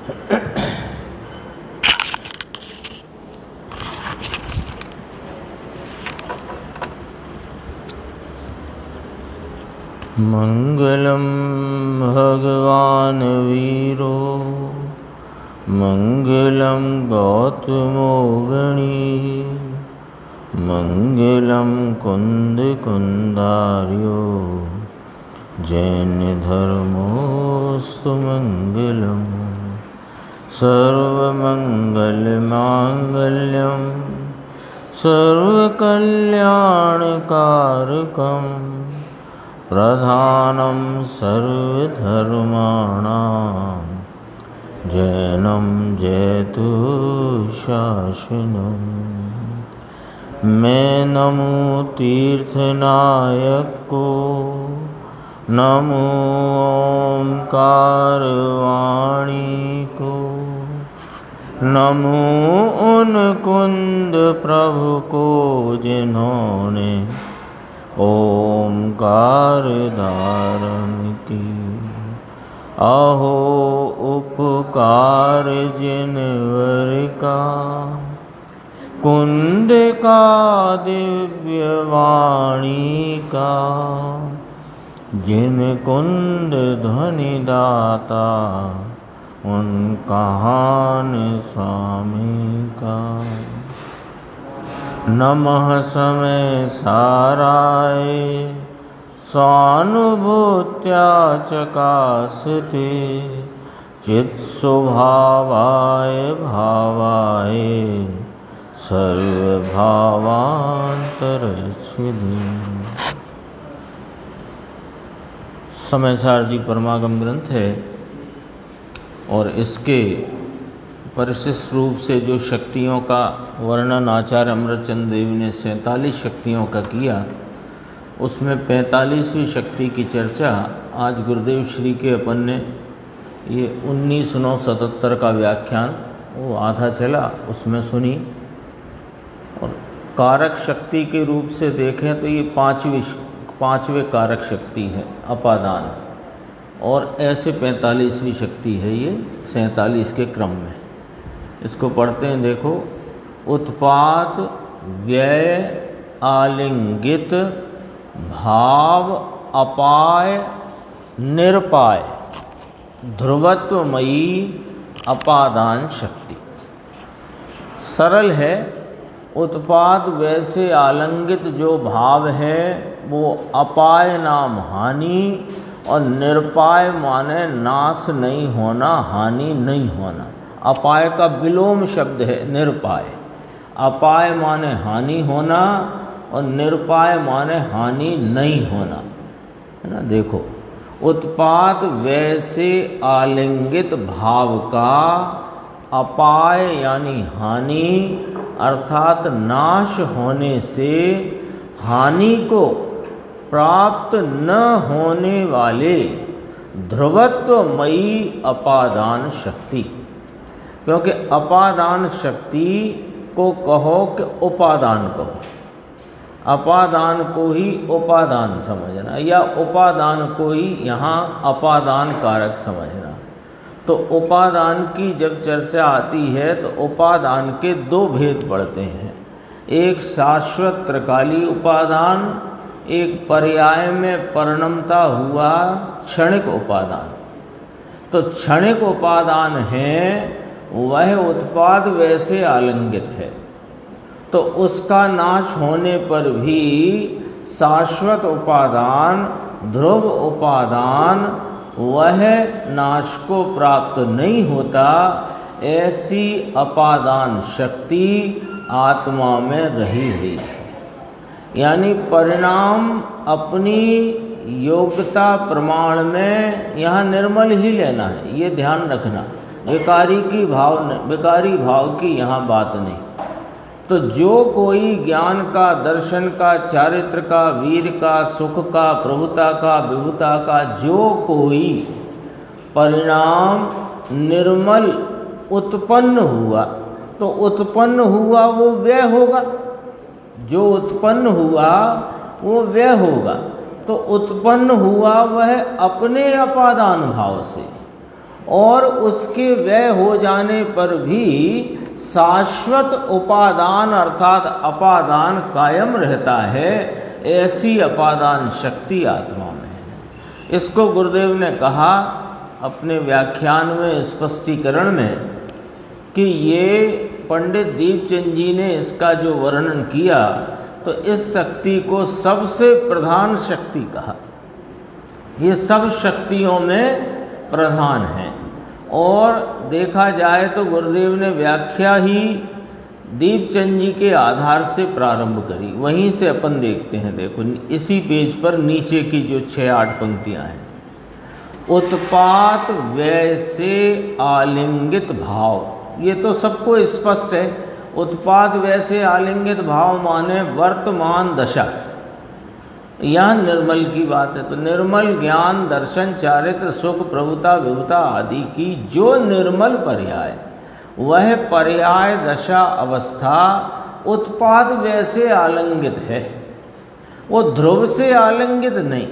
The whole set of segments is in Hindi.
मंगलम भगवान वीरो मंगलम गौतमो गणी मंगलम कुंद कुंदार्यो जैन धर्मोस्तु मंगलम सर्वमंगल मांगल्यम सर्वकल्याणकारकम प्रधानं सर्वधर्माणां जैनं जयतु शासनम्। मैं नमो तीर्थनायक को, नमो ओंकार वाणी को, नमो उन कुंद प्रभु को जिन्होंने ओंकार धारण की। अहो उपकार जिनवर का, कुंद का दिव्य वाणी का, जिन कुंद ध्वनि दाता उन कहान स्वामी का। नमः समय साराय स्वानुभूत्या चकासते चित्स्वभावाय भावाय सर्वभावांतरच्छिदे। समय सार जी परमागम ग्रंथ है और इसके परिशिष्ट रूप से जो शक्तियों का वर्णन आचार्य अमृतचंद देव ने 47 शक्तियों का किया, उसमें 45वीं शक्ति की चर्चा आज गुरुदेव श्री के अपन ने ये 19/9/77 का व्याख्यान वो आधा चला उसमें सुनी। और कारक शक्ति के रूप से देखें तो ये पांचवें कारक शक्ति है अपादान, और ऐसे 45वीं शक्ति है ये 47 के क्रम में। इसको पढ़ते हैं, देखो। उत्पात व्यय आलिंगित भाव अपाय निरपाय ध्रुवत्वमयी अपादान शक्ति। सरल है। उत्पाद वैसे आलिंगित जो भाव है वो अपाय नाम हानि, और निरपाय माने नाश नहीं होना, हानि नहीं होना। अपाय का विलोम शब्द है निरपाय। अपाय माने हानि होना और निरपाय माने हानि नहीं होना, है ना। देखो, उत्पाद वैसे आलिंगित भाव का अपाय यानी हानि अर्थात नाश होने से हानि को प्राप्त न होने वाले ध्रुवत्वमयी अपादान शक्ति। क्योंकि अपादान शक्ति को कहो कि उपादान कहो, अपादान को ही उपादान समझना या उपादान को ही यहाँ अपादान कारक समझना। तो उपादान की जब चर्चा आती है तो उपादान के दो भेद पड़ते हैं। एक शाश्वत त्रिकाली उपादान, एक पर्याय में परिणमता हुआ क्षणिक उपादान। तो क्षणिक उपादान है वह उत्पाद वैसे आलिंगित है, तो उसका नाश होने पर भी शाश्वत उपादान ध्रुव उपादान वह नाश को प्राप्त नहीं होता। ऐसी अपादान शक्ति आत्मा में रही हुई है। यानी परिणाम अपनी योग्यता प्रमाण में यहाँ निर्मल ही लेना है, ये ध्यान रखना। विकारी भाव की यहाँ बात नहीं। तो जो कोई ज्ञान का, दर्शन का, चारित्र का, वीर का, सुख का, प्रभुता का, विभुता का जो कोई परिणाम निर्मल उत्पन्न हुआ, तो उत्पन्न हुआ वो व्यय होगा। जो उत्पन्न हुआ वो व्यय होगा। तो उत्पन्न हुआ वह अपने अपादान भाव से, और उसके व्यय हो जाने पर भी शाश्वत उपादान अर्थात अपादान कायम रहता है, ऐसी अपादान शक्ति आत्मा में है। इसको गुरुदेव ने कहा अपने व्याख्यान में स्पष्टीकरण में कि ये पंडित दीपचंद जी ने इसका जो वर्णन किया तो इस शक्ति को सबसे प्रधान शक्ति कहा। ये सब शक्तियों में प्रधान है। और देखा जाए तो गुरुदेव ने व्याख्या ही दीपचंद जी के आधार से प्रारंभ करी। वहीं से अपन देखते हैं, देखो इसी पेज पर नीचे की जो 6-8 पंक्तियां हैं। उत्पात व्यय से आलिंगित भाव, ये तो सबको स्पष्ट है। उत्पाद व्यय से आलिंगित भाव माने वर्तमान दशा। यहाँ निर्मल की बात है तो निर्मल ज्ञान दर्शन चारित्र सुख प्रभुता विभुता आदि की जो निर्मल पर्याय, वह पर्याय दशा अवस्था उत्पाद व्यय से आलिंगित है, वो ध्रुव से आलिंगित नहीं।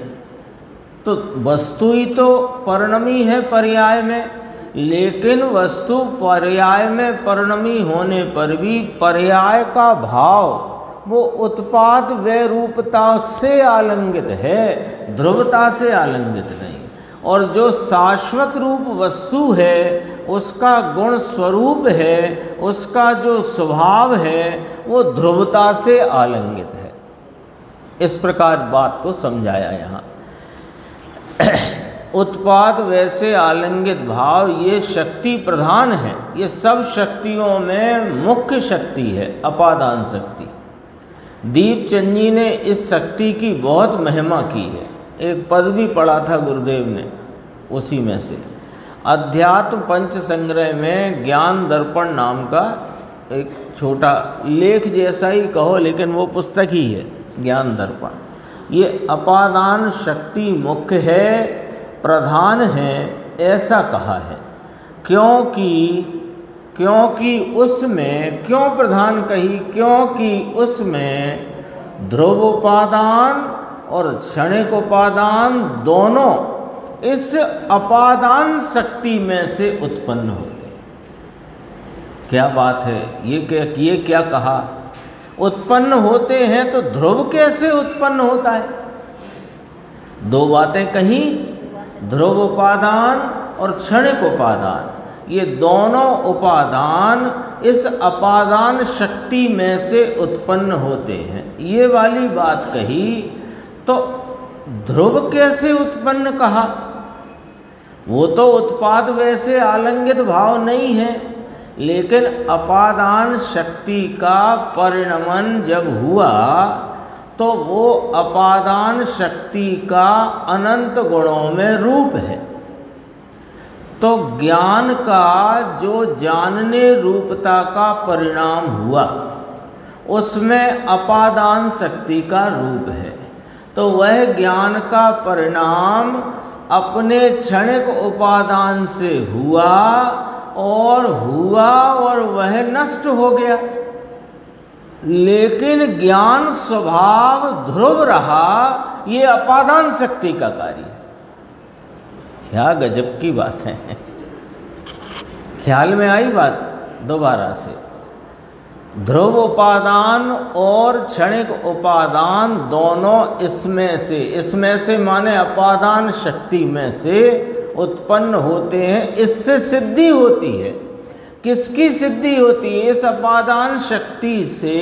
तो वस्तु ही तो परिणमी है पर्याय में, लेकिन वस्तु पर्याय में परिणमी होने पर भी पर्याय का भाव वो उत्पाद व्यय रूपता से आलिंगित है, ध्रुवता से आलिंगित नहीं। और जो शाश्वत रूप वस्तु है, उसका गुण स्वरूप है, उसका जो स्वभाव है, वो ध्रुवता से आलिंगित है। इस प्रकार बात को समझाया यहाँ। उत्पाद वैसे आलिंगित भाव ये शक्ति प्रधान है, ये सब शक्तियों में मुख्य शक्ति है, अपादान शक्ति। दीपचंद जी ने इस शक्ति की बहुत महिमा की है। एक पद भी पढ़ा था गुरुदेव ने उसी में से। अध्यात्म पंच संग्रह में ज्ञान दर्पण नाम का एक छोटा लेख जैसा ही कहो, लेकिन वो पुस्तक ही है ज्ञान दर्पण। ये अपादान शक्ति मुख्य है, प्रधान है, ऐसा कहा है। क्योंकि उसमें, क्यों प्रधान कही? क्योंकि उसमें ध्रुव उपादान और क्षणिक उपादान दोनों इस अपादान शक्ति में से उत्पन्न होते। क्या बात है, ये क्या कहा? उत्पन्न होते हैं तो ध्रुव कैसे उत्पन्न होता है? दो बातें कही, ध्रुव उपादान और क्षणिक उपादान। ये दोनों उपादान इस अपादान शक्ति में से उत्पन्न होते हैं, ये वाली बात कही। तो ध्रुव कैसे उत्पन्न कहा? वो तो उत्पाद वैसे आलिंगित भाव नहीं है, लेकिन अपादान शक्ति का परिणमन जब हुआ तो वो अपादान शक्ति का अनंत गुणों में रूप है। तो ज्ञान का जो जानने रूपता का परिणाम हुआ, उसमें अपादान शक्ति का रूप है। तो वह ज्ञान का परिणाम अपने क्षणिक उपादान से हुआ और वह नष्ट हो गया, लेकिन ज्ञान स्वभाव ध्रुव रहा। ये अपादान शक्ति का कार्य है। क्या गजब की बात है। ख्याल में आई बात? दोबारा से, ध्रुव उपादान और क्षणिक उपादान दोनों इसमें से माने अपादान शक्ति में से उत्पन्न होते हैं। इससे सिद्धि होती है। किसकी सिद्धि होती है? इस अपादान शक्ति से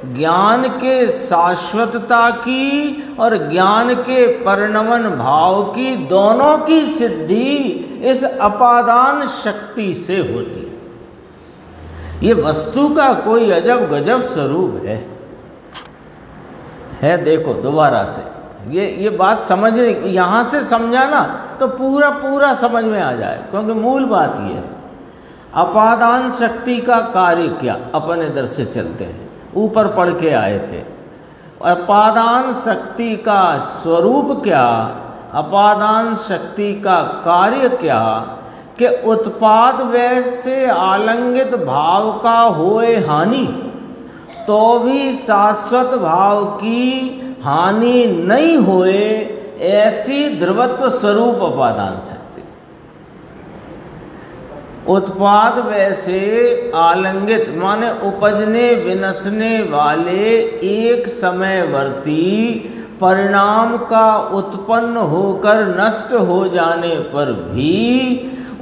ज्ञान के शाश्वतता की और ज्ञान के परिणमन भाव की, दोनों की सिद्धि इस अपादान शक्ति से होती। ये वस्तु का कोई अजब गजब स्वरूप है। देखो दोबारा से ये बात समझने, यहाँ से समझा ना तो पूरा समझ में आ जाए, क्योंकि मूल बात ये है। अपादान शक्ति का कार्य क्या, अपन इधर से चलते हैं, ऊपर पढ़ के आए थे। अपादान शक्ति का स्वरूप क्या, अपादान शक्ति का कार्य क्या, कि उत्पाद व्यय से आलिंगित भाव का होए हानि, तो भी शाश्वत भाव की हानि नहीं होए, ऐसी ध्रुवत्व स्वरूप अपादान शक्ति। उत्पाद वैसे आलंगित माने उपजने विनसने वाले एक समयवर्ती परिणाम का उत्पन्न होकर नष्ट हो जाने पर भी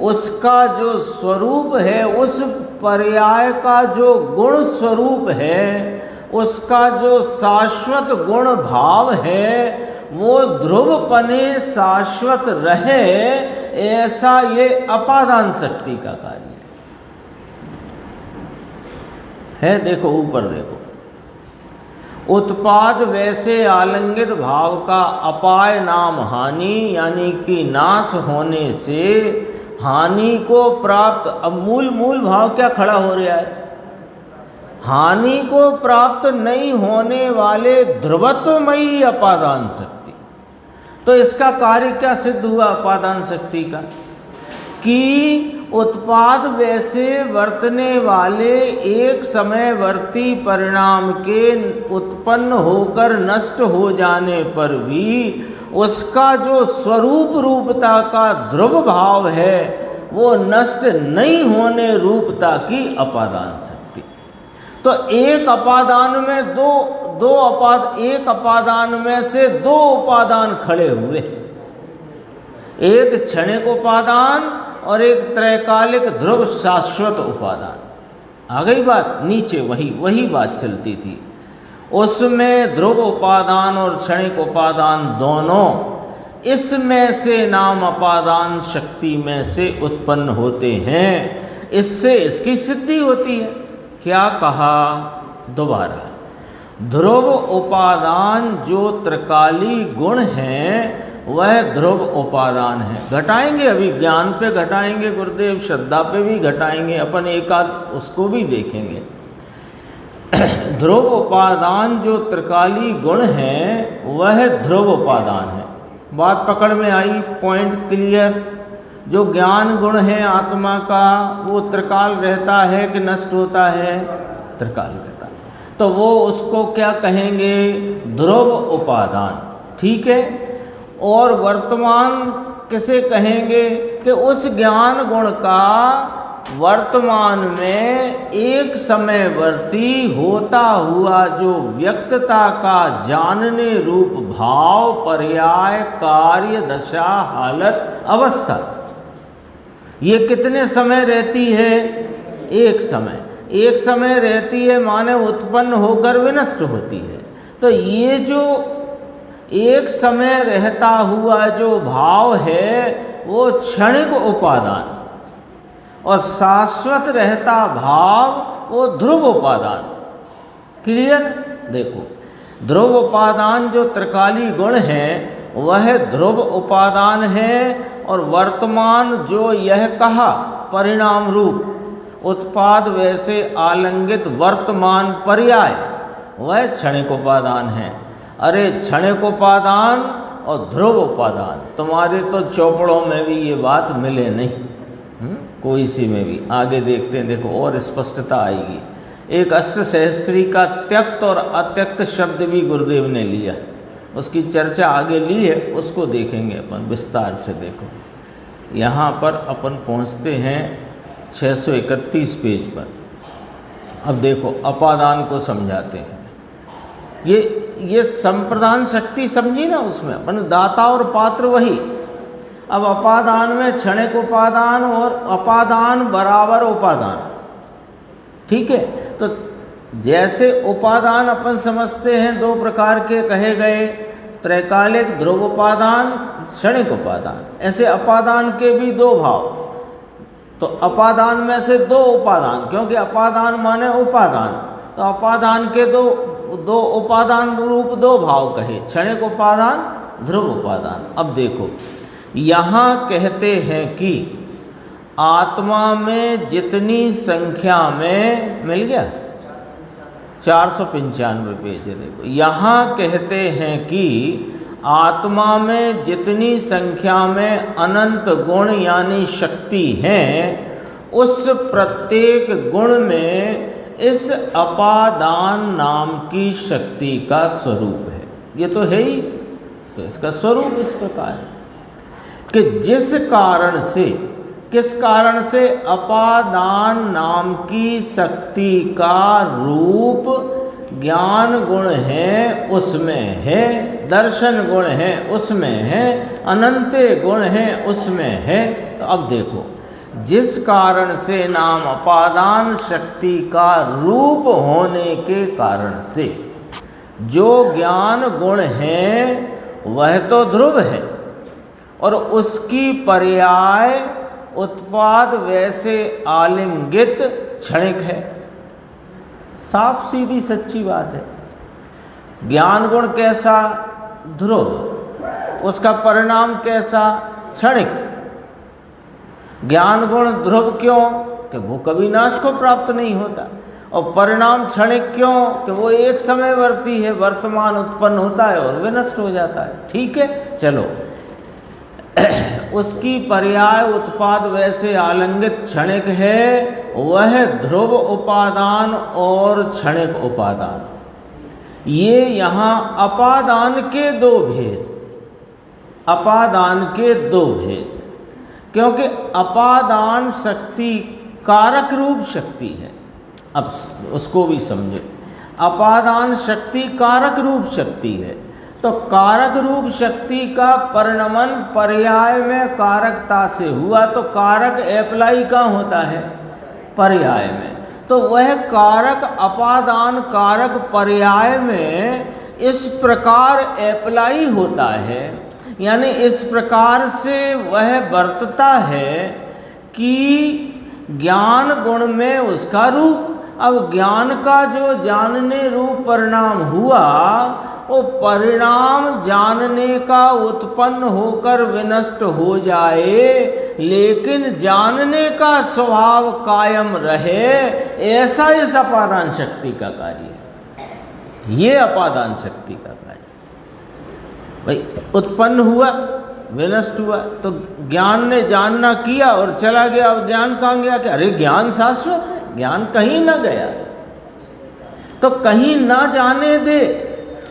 उसका जो स्वरूप है, उस पर्याय का जो गुण स्वरूप है, उसका जो शाश्वत गुण भाव है, वो ध्रुवपने शाश्वत रहे, ऐसा ये अपादान शक्ति का कार्य है। देखो ऊपर देखो, उत्पाद वैसे आलंगित भाव का अपाय नाम हानि, यानी कि नाश होने से हानि को प्राप्त। अब मूल भाव क्या खड़ा हो रहा है? हानि को प्राप्त नहीं होने वाले ध्रुवत्वमयी अपादान शक्ति। तो इसका कार्य क्या सिद्ध हुआ अपादान शक्ति का? कि उत्पाद वैसे वर्तने वाले एक समयवर्ती परिणाम के उत्पन्न होकर नष्ट हो जाने पर भी उसका जो स्वरूप रूपता का ध्रुव भाव है, वो नष्ट नहीं होने रूपता की अपादान शक्ति। तो एक अपादान में एक अपादान में से दो उपादान खड़े हुए, एक क्षणिक उपादान और एक त्रैकालिक ध्रुव शाश्वत उपादान। आ गई बात? नीचे वही बात चलती थी। उसमें ध्रुव उपादान और क्षणिक उपादान दोनों इसमें से नाम अपादान शक्ति में से उत्पन्न होते हैं। इससे इसकी सिद्धि होती है। क्या कहा? दोबारा, ध्रुव उपादान जो त्रिकाली गुण हैं वह ध्रुव उपादान है। घटाएंगे, अभी ज्ञान पे घटाएंगे गुरुदेव, श्रद्धा पे भी घटाएंगे, अपन एकाध उसको भी देखेंगे। ध्रुव उपादान जो त्रिकाली गुण है वह ध्रुव उपादान है। बात पकड़ में आई? Point clear? जो ज्ञान गुण है आत्मा का, वो त्रिकाल रहता है कि नष्ट होता है? त्रिकाल रहता है। तो वो उसको क्या कहेंगे? ध्रुव उपादान। ठीक है। और वर्तमान किसे कहेंगे? कि उस ज्ञान गुण का वर्तमान में एक समयवर्ती होता हुआ जो व्यक्तता का जानने रूप भाव, पर्याय, कार्य, दशा, हालत, अवस्था, ये कितने समय रहती है? एक समय। एक समय रहती है माने उत्पन्न होकर विनष्ट होती है। तो ये जो एक समय रहता हुआ जो भाव है वो क्षणिक उपादान, और शाश्वत रहता भाव वो ध्रुव उपादान। क्लियर? देखो, ध्रुव उपादान जो त्रिकाली गुण है वह ध्रुव उपादान है, और वर्तमान जो यह कहा परिणाम रूप उत्पाद वैसे आलंगित वर्तमान पर्याय वह क्षणिक उपादान है। अरे क्षणिक उपादान और ध्रुव उपादान तुम्हारे तो चौपड़ों में भी ये बात मिले नहीं, कोई सी में भी। आगे देखते हैं, देखो और स्पष्टता आएगी। एक अष्टसहस्त्री का त्यक्त और अत्यक्त शब्द भी गुरुदेव ने लिया, उसकी चर्चा आगे ली है, उसको देखेंगे अपन विस्तार से। देखो यहाँ पर अपन पहुँचते हैं 631 पेज पर। अब देखो अपादान को समझाते हैं। ये संप्रदान शक्ति समझी ना, उसमें अपन दाता और पात्र वही। अब अपादान में क्षणिक उपादान और अपादान बराबर उपादान। ठीक है। तो जैसे उपादान अपन समझते हैं दो प्रकार के कहे गए, त्रैकालिक ध्रुव उपादान, क्षणिक उपादान, ऐसे अपादान के भी दो भाव। तो अपादान में से दो उपादान, क्योंकि अपादान माने उपादान, तो अपादान के दो उपादान रूप दो भाव कहे, क्षणिक उपादान, ध्रुव उपादान। अब देखो यहाँ कहते हैं कि आत्मा में जितनी संख्या में, मिल गया 495 पेज है। देखो यहाँ कहते हैं कि आत्मा में जितनी संख्या में अनंत गुण यानी शक्ति हैं, उस प्रत्येक गुण में इस अपादान नाम की शक्ति का स्वरूप है। ये तो है ही। तो इसका स्वरूप इस प्रकार है कि जिस कारण से किस कारण से? अपादान नाम की शक्ति का रूप ज्ञान गुण है उसमें है, दर्शन गुण है उसमें है, अनंत गुण है उसमें है। तो अब देखो, जिस कारण से नाम अपादान शक्ति का रूप होने के कारण से जो ज्ञान गुण है वह तो ध्रुव है, और उसकी पर्याय उत्पाद वैसे आलिंगित क्षणिक है। साफ सीधी सच्ची बात है। ज्ञान गुण कैसा? ध्रुव। उसका परिणाम कैसा? क्षणिक। ज्ञान गुण ध्रुव क्यों? कि वो कभी नाश को प्राप्त नहीं होता, और परिणाम क्षणिक क्यों? कि वो एक समयवर्ती है, वर्तमान उत्पन्न होता है और विनष्ट हो जाता है। ठीक है, चलो उसकी पर्याय उत्पाद वैसे आलिंगित क्षणिक है, वह ध्रुव उपादान और क्षणिक उपादान। ये यहाँ अपादान के दो भेद, अपादान के दो भेद, क्योंकि अपादान शक्ति कारक रूप शक्ति है। अब उसको भी समझे, अपादान शक्ति कारक रूप शक्ति है, तो कारक रूप शक्ति का परिणमन पर्याय में कारकता से हुआ, तो कारक एप्लाई कहाँ होता है? पर्याय में। तो वह कारक अपादान कारक पर्याय में इस प्रकार एप्लाई होता है, यानी इस प्रकार से वह बरतता है कि ज्ञान गुण में उसका रूप। अब ज्ञान का जो जानने रूप परिणाम हुआ, वो परिणाम जानने का उत्पन्न होकर विनष्ट हो जाए, लेकिन जानने का स्वभाव कायम रहे, ऐसा इस अपादान शक्ति का कार्य है। ये अपादान शक्ति का कार्य भाई, उत्पन्न हुआ विनष्ट हुआ, तो ज्ञान ने जानना किया और चला गया। अब ज्ञान कहाँ गया? कि अरे ज्ञान शाश्वत है, ज्ञान कहीं ना गया, तो कहीं ना जाने दे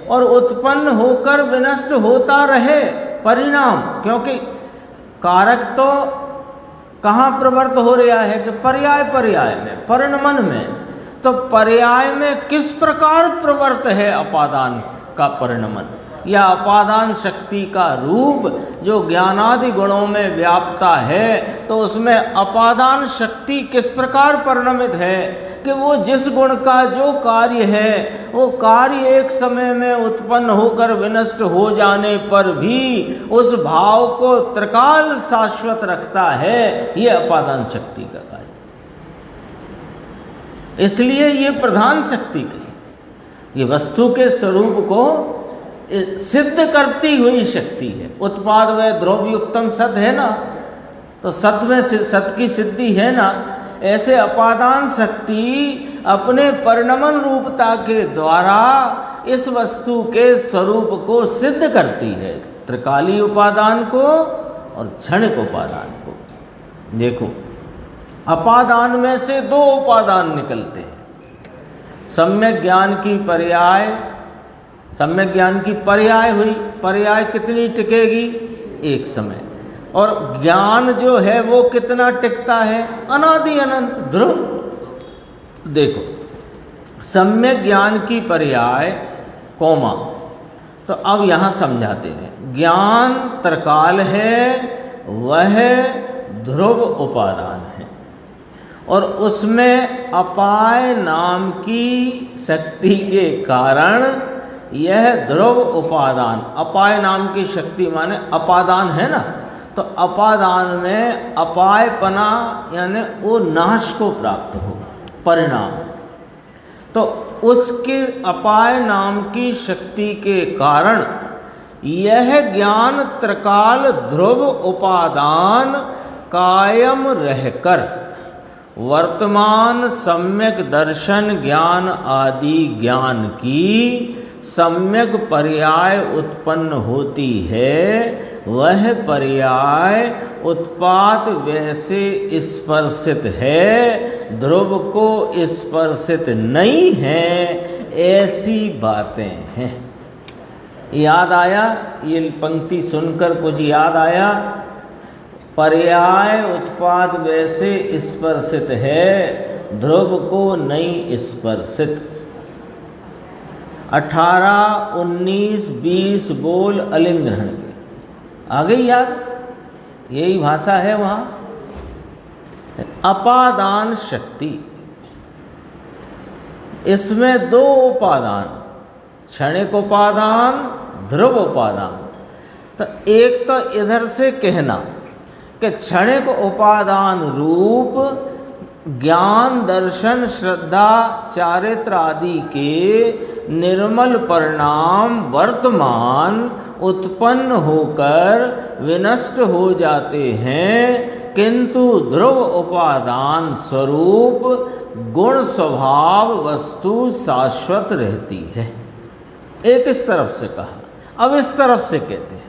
और उत्पन्न होकर विनष्ट होता रहे परिणाम। क्योंकि कारक तो कहाँ प्रवृत्त हो रहा है? कि पर्याय, पर्याय में, परिणमन में। तो पर्याय में किस प्रकार प्रवृत्त है अपादान का परिणमन, या अपादान शक्ति का रूप जो ज्ञानादि गुणों में व्याप्ता है, तो उसमें अपादान शक्ति किस प्रकार परिणमित है? कि वो जिस गुण का जो कार्य है, वो कार्य एक समय में उत्पन्न होकर विनष्ट हो जाने पर भी उस भाव को त्रिकाल शाश्वत रखता है। ये अपादान शक्ति का कार्य, इसलिए ये प्रधान शक्ति कही। ये वस्तु के स्वरूप को सिद्ध करती हुई शक्ति है। उत्पाद व द्रव्युक्तम सत है ना, तो सत में सत की सिद्धि है ना। ऐसे अपादान शक्ति अपने परिणमन रूपता के द्वारा इस वस्तु के स्वरूप को सिद्ध करती है, त्रिकाली उपादान को और क्षणिक उपादान को। देखो, अपादान में से दो उपादान निकलते हैं। सम्यक ज्ञान की पर्याय, सम्यक ज्ञान की पर्याय हुई, पर्याय कितनी टिकेगी? एक समय। और ज्ञान जो है वो कितना टिकता है? अनादि अनंत, ध्रुव। देखो, सम्यक ज्ञान की पर्याय कोमा, तो अब यहां समझाते हैं। ज्ञान त्रिकाल है, वह ध्रुव उपादान है, और उसमें अपाय नाम की शक्ति के कारण यह ध्रुव उपादान, अपाय नाम की शक्ति माने अपादान है ना, तो अपादान में अपायपना यानी वो नाश को प्राप्त हो परिणाम। तो उसके अपाय नाम की शक्ति के कारण यह ज्ञान त्रिकाल ध्रुव उपादान कायम रहकर वर्तमान सम्यक दर्शन ज्ञान आदि ज्ञान की सम्यक पर्याय उत्पन्न होती है। वह पर्याय उत्पाद वैसे स्पर्शित है, ध्रुव को स्पर्शित नहीं है, ऐसी बातें हैं। याद आया? ये पंक्ति सुनकर कुछ याद आया? पर्याय उत्पाद वैसे स्पर्शित है, ध्रुव को नहीं स्पर्शित। 18, 19, 20 बोल अलिंग ग्रहण के आ गई याद, यही भाषा है वहाँ। अपादान शक्ति, इसमें दो उपादान, क्षणिक उपादान, ध्रुव उपादान। तो एक तो इधर से कहना कि क्षणिक उपादान रूप ज्ञान, दर्शन, श्रद्धा, चारित्र आदि के निर्मल परिणाम वर्तमान उत्पन्न होकर विनष्ट हो जाते हैं, किंतु ध्रुव उपादान स्वरूप गुण स्वभाव वस्तु शाश्वत रहती है। एक इस तरफ से कहा, अब इस तरफ से कहते हैं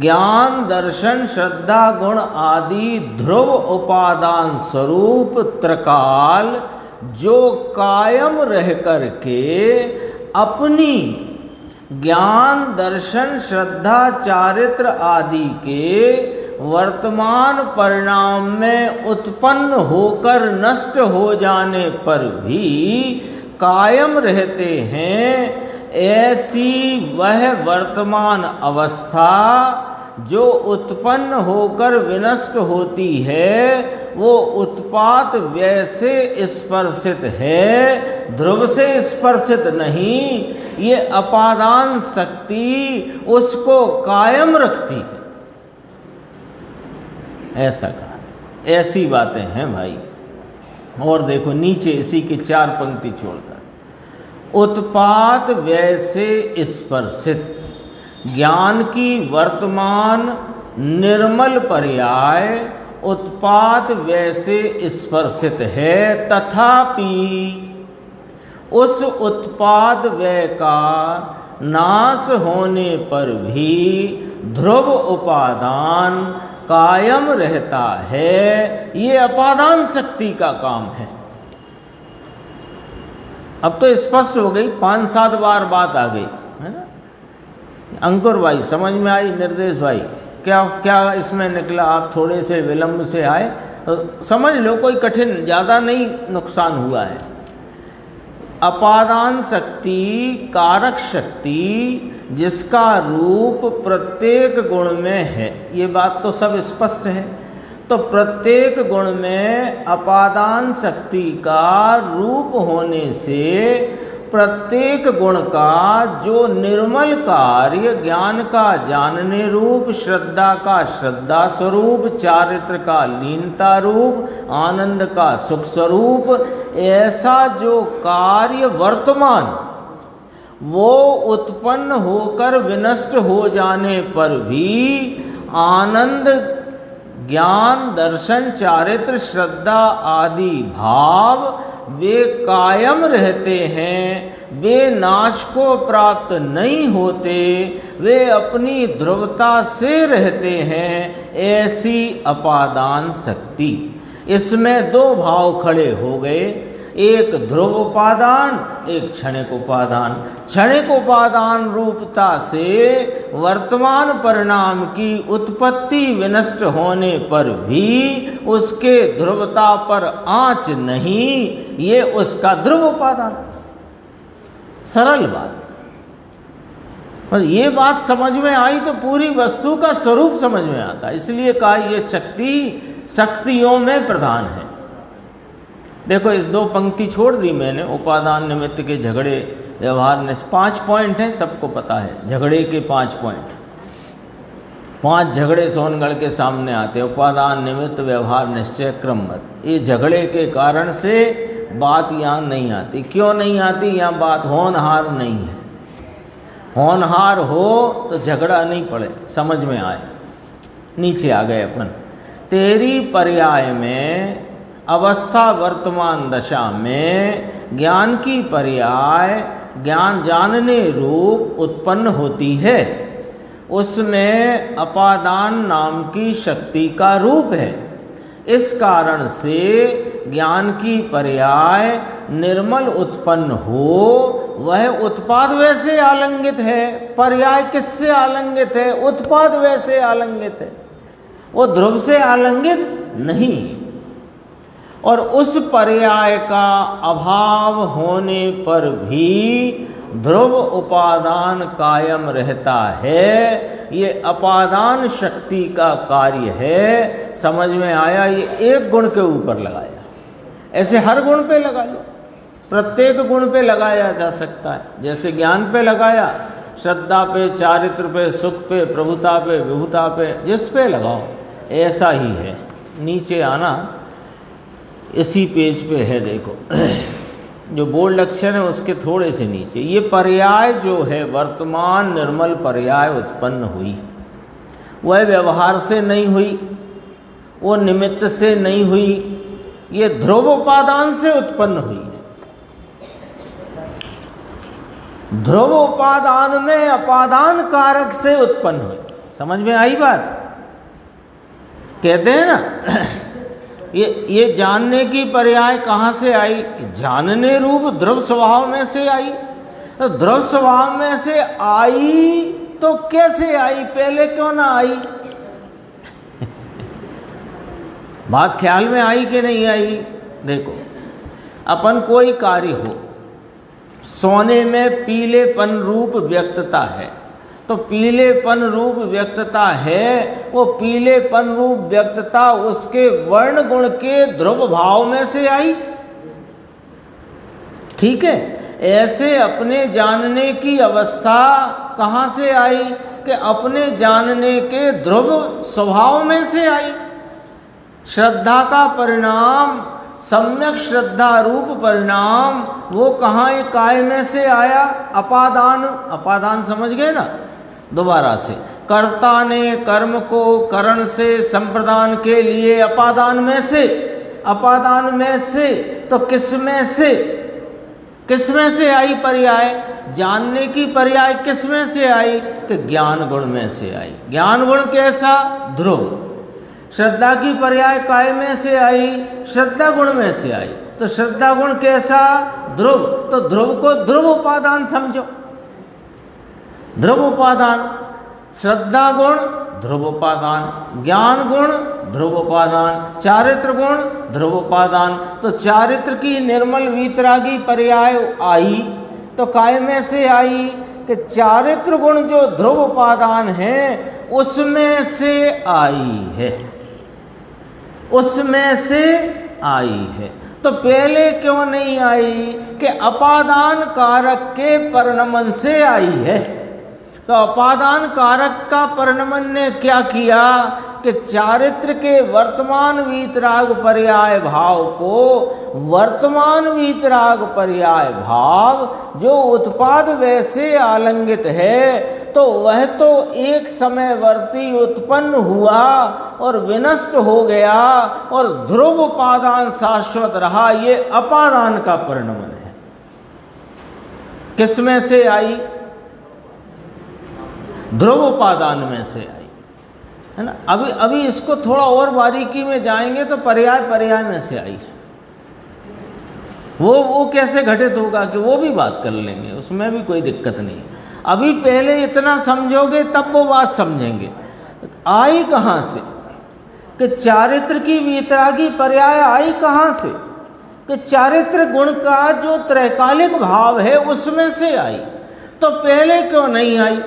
ज्ञान, दर्शन, श्रद्धा, गुण आदि ध्रुव उपादान स्वरूप त्रिकाल जो कायम रह कर के अपनी ज्ञान, दर्शन, श्रद्धा, चारित्र आदि के वर्तमान परिणाम में उत्पन्न होकर नष्ट हो जाने पर भी कायम रहते हैं, ऐसी वह वर्तमान अवस्था जो उत्पन्न होकर विनष्ट होती है, वो उत्पात व्यय से स्पर्शित है, ध्रुव से स्पर्शित नहीं। ये अपादान शक्ति उसको कायम रखती है, ऐसा कहा। ऐसी बातें हैं भाई। और देखो नीचे इसी की 4 पंक्ति छोड़कर, उत्पात व्यय से स्पर्शित ज्ञान की वर्तमान निर्मल पर्याय उत्पात व्यय से स्पर्शित है, तथापि उस उत्पाद व्यय का नाश होने पर भी ध्रुव उपादान कायम रहता है। ये अपादान शक्ति का काम है। अब तो स्पष्ट हो गई, 5-7 बार बात आ गई है ना। अंकुर भाई समझ में आई, निर्देश भाई क्या क्या इसमें निकला? आप थोड़े से विलंब से आए तो समझ लो, कोई कठिन ज़्यादा नहीं नुकसान हुआ है। अपादान शक्ति कारक शक्ति जिसका रूप प्रत्येक गुण में है, ये बात तो सब स्पष्ट है। तो प्रत्येक गुण में अपादान शक्ति का रूप होने से प्रत्येक गुण का जो निर्मल कार्य, ज्ञान का जानने रूप, श्रद्धा का श्रद्धा स्वरूप, चारित्र का लीनता रूप, आनंद का सुख स्वरूप, ऐसा जो कार्य वर्तमान वो उत्पन्न होकर विनष्ट हो जाने पर भी आनंद, ज्ञान, दर्शन, चारित्र, श्रद्धा आदि भाव वे कायम रहते हैं, वे नाश को प्राप्त नहीं होते, वे अपनी ध्रुवता से रहते हैं। ऐसी अपादान शक्ति, इसमें 2 भाव खड़े हो गए, एक ध्रुव उपादान, एक क्षणिक उपादान। क्षणिक उपादान रूपता से वर्तमान परिणाम की उत्पत्ति विनष्ट होने पर भी उसके ध्रुवता पर आँच नहीं, ये उसका ध्रुव उपादान। सरल बात। और ये बात समझ में आई तो पूरी वस्तु का स्वरूप समझ में आता। इसलिए कहा ये शक्ति शक्तियों में प्रधान है। देखो इस 2 पंक्ति छोड़ दी मैंने, उपादान निमित्त के झगड़े व्यवहार ने 5 पॉइंट हैं, सबको पता है झगड़े के 5 पॉइंट। 5 झगड़े सोनगढ़ के सामने आते हैं, उपादान निमित्त व्यवहार निश्चय क्रम मत। ये झगड़े के कारण से बात यहाँ नहीं आती। क्यों नहीं आती? यहाँ बात होनहार नहीं है। होनहार हो तो झगड़ा नहीं पड़े, समझ में आए। नीचे आ गए अपन। तेरी पर्याय में अवस्था वर्तमान दशा में ज्ञान की पर्याय ज्ञान जानने रूप उत्पन्न होती है, उसमें अपादान नाम की शक्ति का रूप है। इस कारण से ज्ञान की पर्याय निर्मल उत्पन्न हो, वह उत्पाद वैसे आलंगित है। पर्याय किससे आलंगित है? उत्पाद वैसे आलंगित है। वो ध्रुव से आलंगित नहीं। और उस पर्याय का अभाव होने पर भी ध्रुव उपादान कायम रहता है। ये अपादान शक्ति का कार्य है। समझ में आया? ये एक गुण के ऊपर लगाया, ऐसे हर गुण पे लगा लो, प्रत्येक गुण पे लगाया जा सकता है। जैसे ज्ञान पे लगाया, श्रद्धा पे, चारित्र पे, सुख पे, प्रभुता पे, विभुता पे, जिस पे लगाओ ऐसा ही है। नीचे आना, इसी पेज पे है, देखो जो बोल्ड अक्षर है उसके थोड़े से नीचे। ये पर्याय जो है वर्तमान निर्मल पर्याय उत्पन्न हुई, वह व्यवहार से नहीं हुई, वो निमित्त से नहीं हुई, ये ध्रुव उपादान से उत्पन्न हुई है। ध्रुव उपादान में अपादान कारक से उत्पन्न हुई। समझ में आई बात? कहते हैं ना ये जानने की पर्याय कहाँ से आई? जानने रूप ध्रुव स्वभाव में से आई। तो ध्रुव स्वभाव में से आई तो कैसे आई? पहले क्यों ना आई? बात ख्याल में आई कि नहीं आई? देखो, अपन कोई कार्य हो, सोने में पीलेपन रूप व्यक्तता है, तो पीलेपन रूप व्यक्तता है, वो पीलेपन रूप व्यक्तता उसके वर्ण गुण के ध्रुव भाव में से आई। ठीक है? ऐसे अपने जानने की अवस्था कहाँ से आई? कि अपने जानने के ध्रुव स्वभाव में से आई। श्रद्धा का परिणाम, सम्यक श्रद्धा रूप परिणाम, वो कहाँ काय में से आया? अपादान। अपादान समझ गए ना? दोबारा से, कर्ता ने कर्म को करण से संप्रदान के लिए अपादान में से, अपादान में से, तो किसमें से? किसमें से आई पर्याय? जानने की पर्याय किसमें से आई? कि ज्ञान गुण में से आई। ज्ञान गुण कैसा? ध्रुव। श्रद्धा की पर्याय काय में से आई? श्रद्धा गुण में से आई। तो श्रद्धा गुण कैसा? ध्रुव। तो ध्रुव को ध्रुव उपादान समझो। ध्रुव उपादान, श्रद्धा गुण ध्रुव उपादान, ज्ञान गुण ध्रुव उपादान, चारित्र गुण ध्रुव उपादान। तो चारित्र की निर्मल वीतरागी पर्याय आई तो काय में से आई? कि चारित्र गुण जो ध्रुव उपादान है उसमें से आई है, उसमें से आई है। तो पहले क्यों नहीं आई? कि अपादान कारक के परिणमन से आई है। तो अपादान कारक का परिणमन ने क्या किया? कि चारित्र के वर्तमान वीतराग पर्याय भाव को, वर्तमान वीतराग पर्याय भाव जो उत्पाद वैसे आलंगित है, तो वह तो एक समयवर्ती उत्पन्न हुआ और विनष्ट हो गया और ध्रुव उपादान शाश्वत रहा। ये अपादान का परिणमन है। किसमें से आई? ध्रुव उपादान में से आई, है ना? अभी इसको थोड़ा और बारीकी में जाएंगे तो पर्याय पर्याय में से आई। वो कैसे घटित होगा कि वो भी बात कर लेंगे, उसमें भी कोई दिक्कत नहीं। अभी पहले इतना समझोगे तब वो बात समझेंगे। आई कहाँ से? कि चारित्र की वीतरागी पर्याय आई कहाँ से? कि चारित्र गुण का जो त्रैकालिक भाव है उसमें से आई। तो पहले क्यों नहीं आई?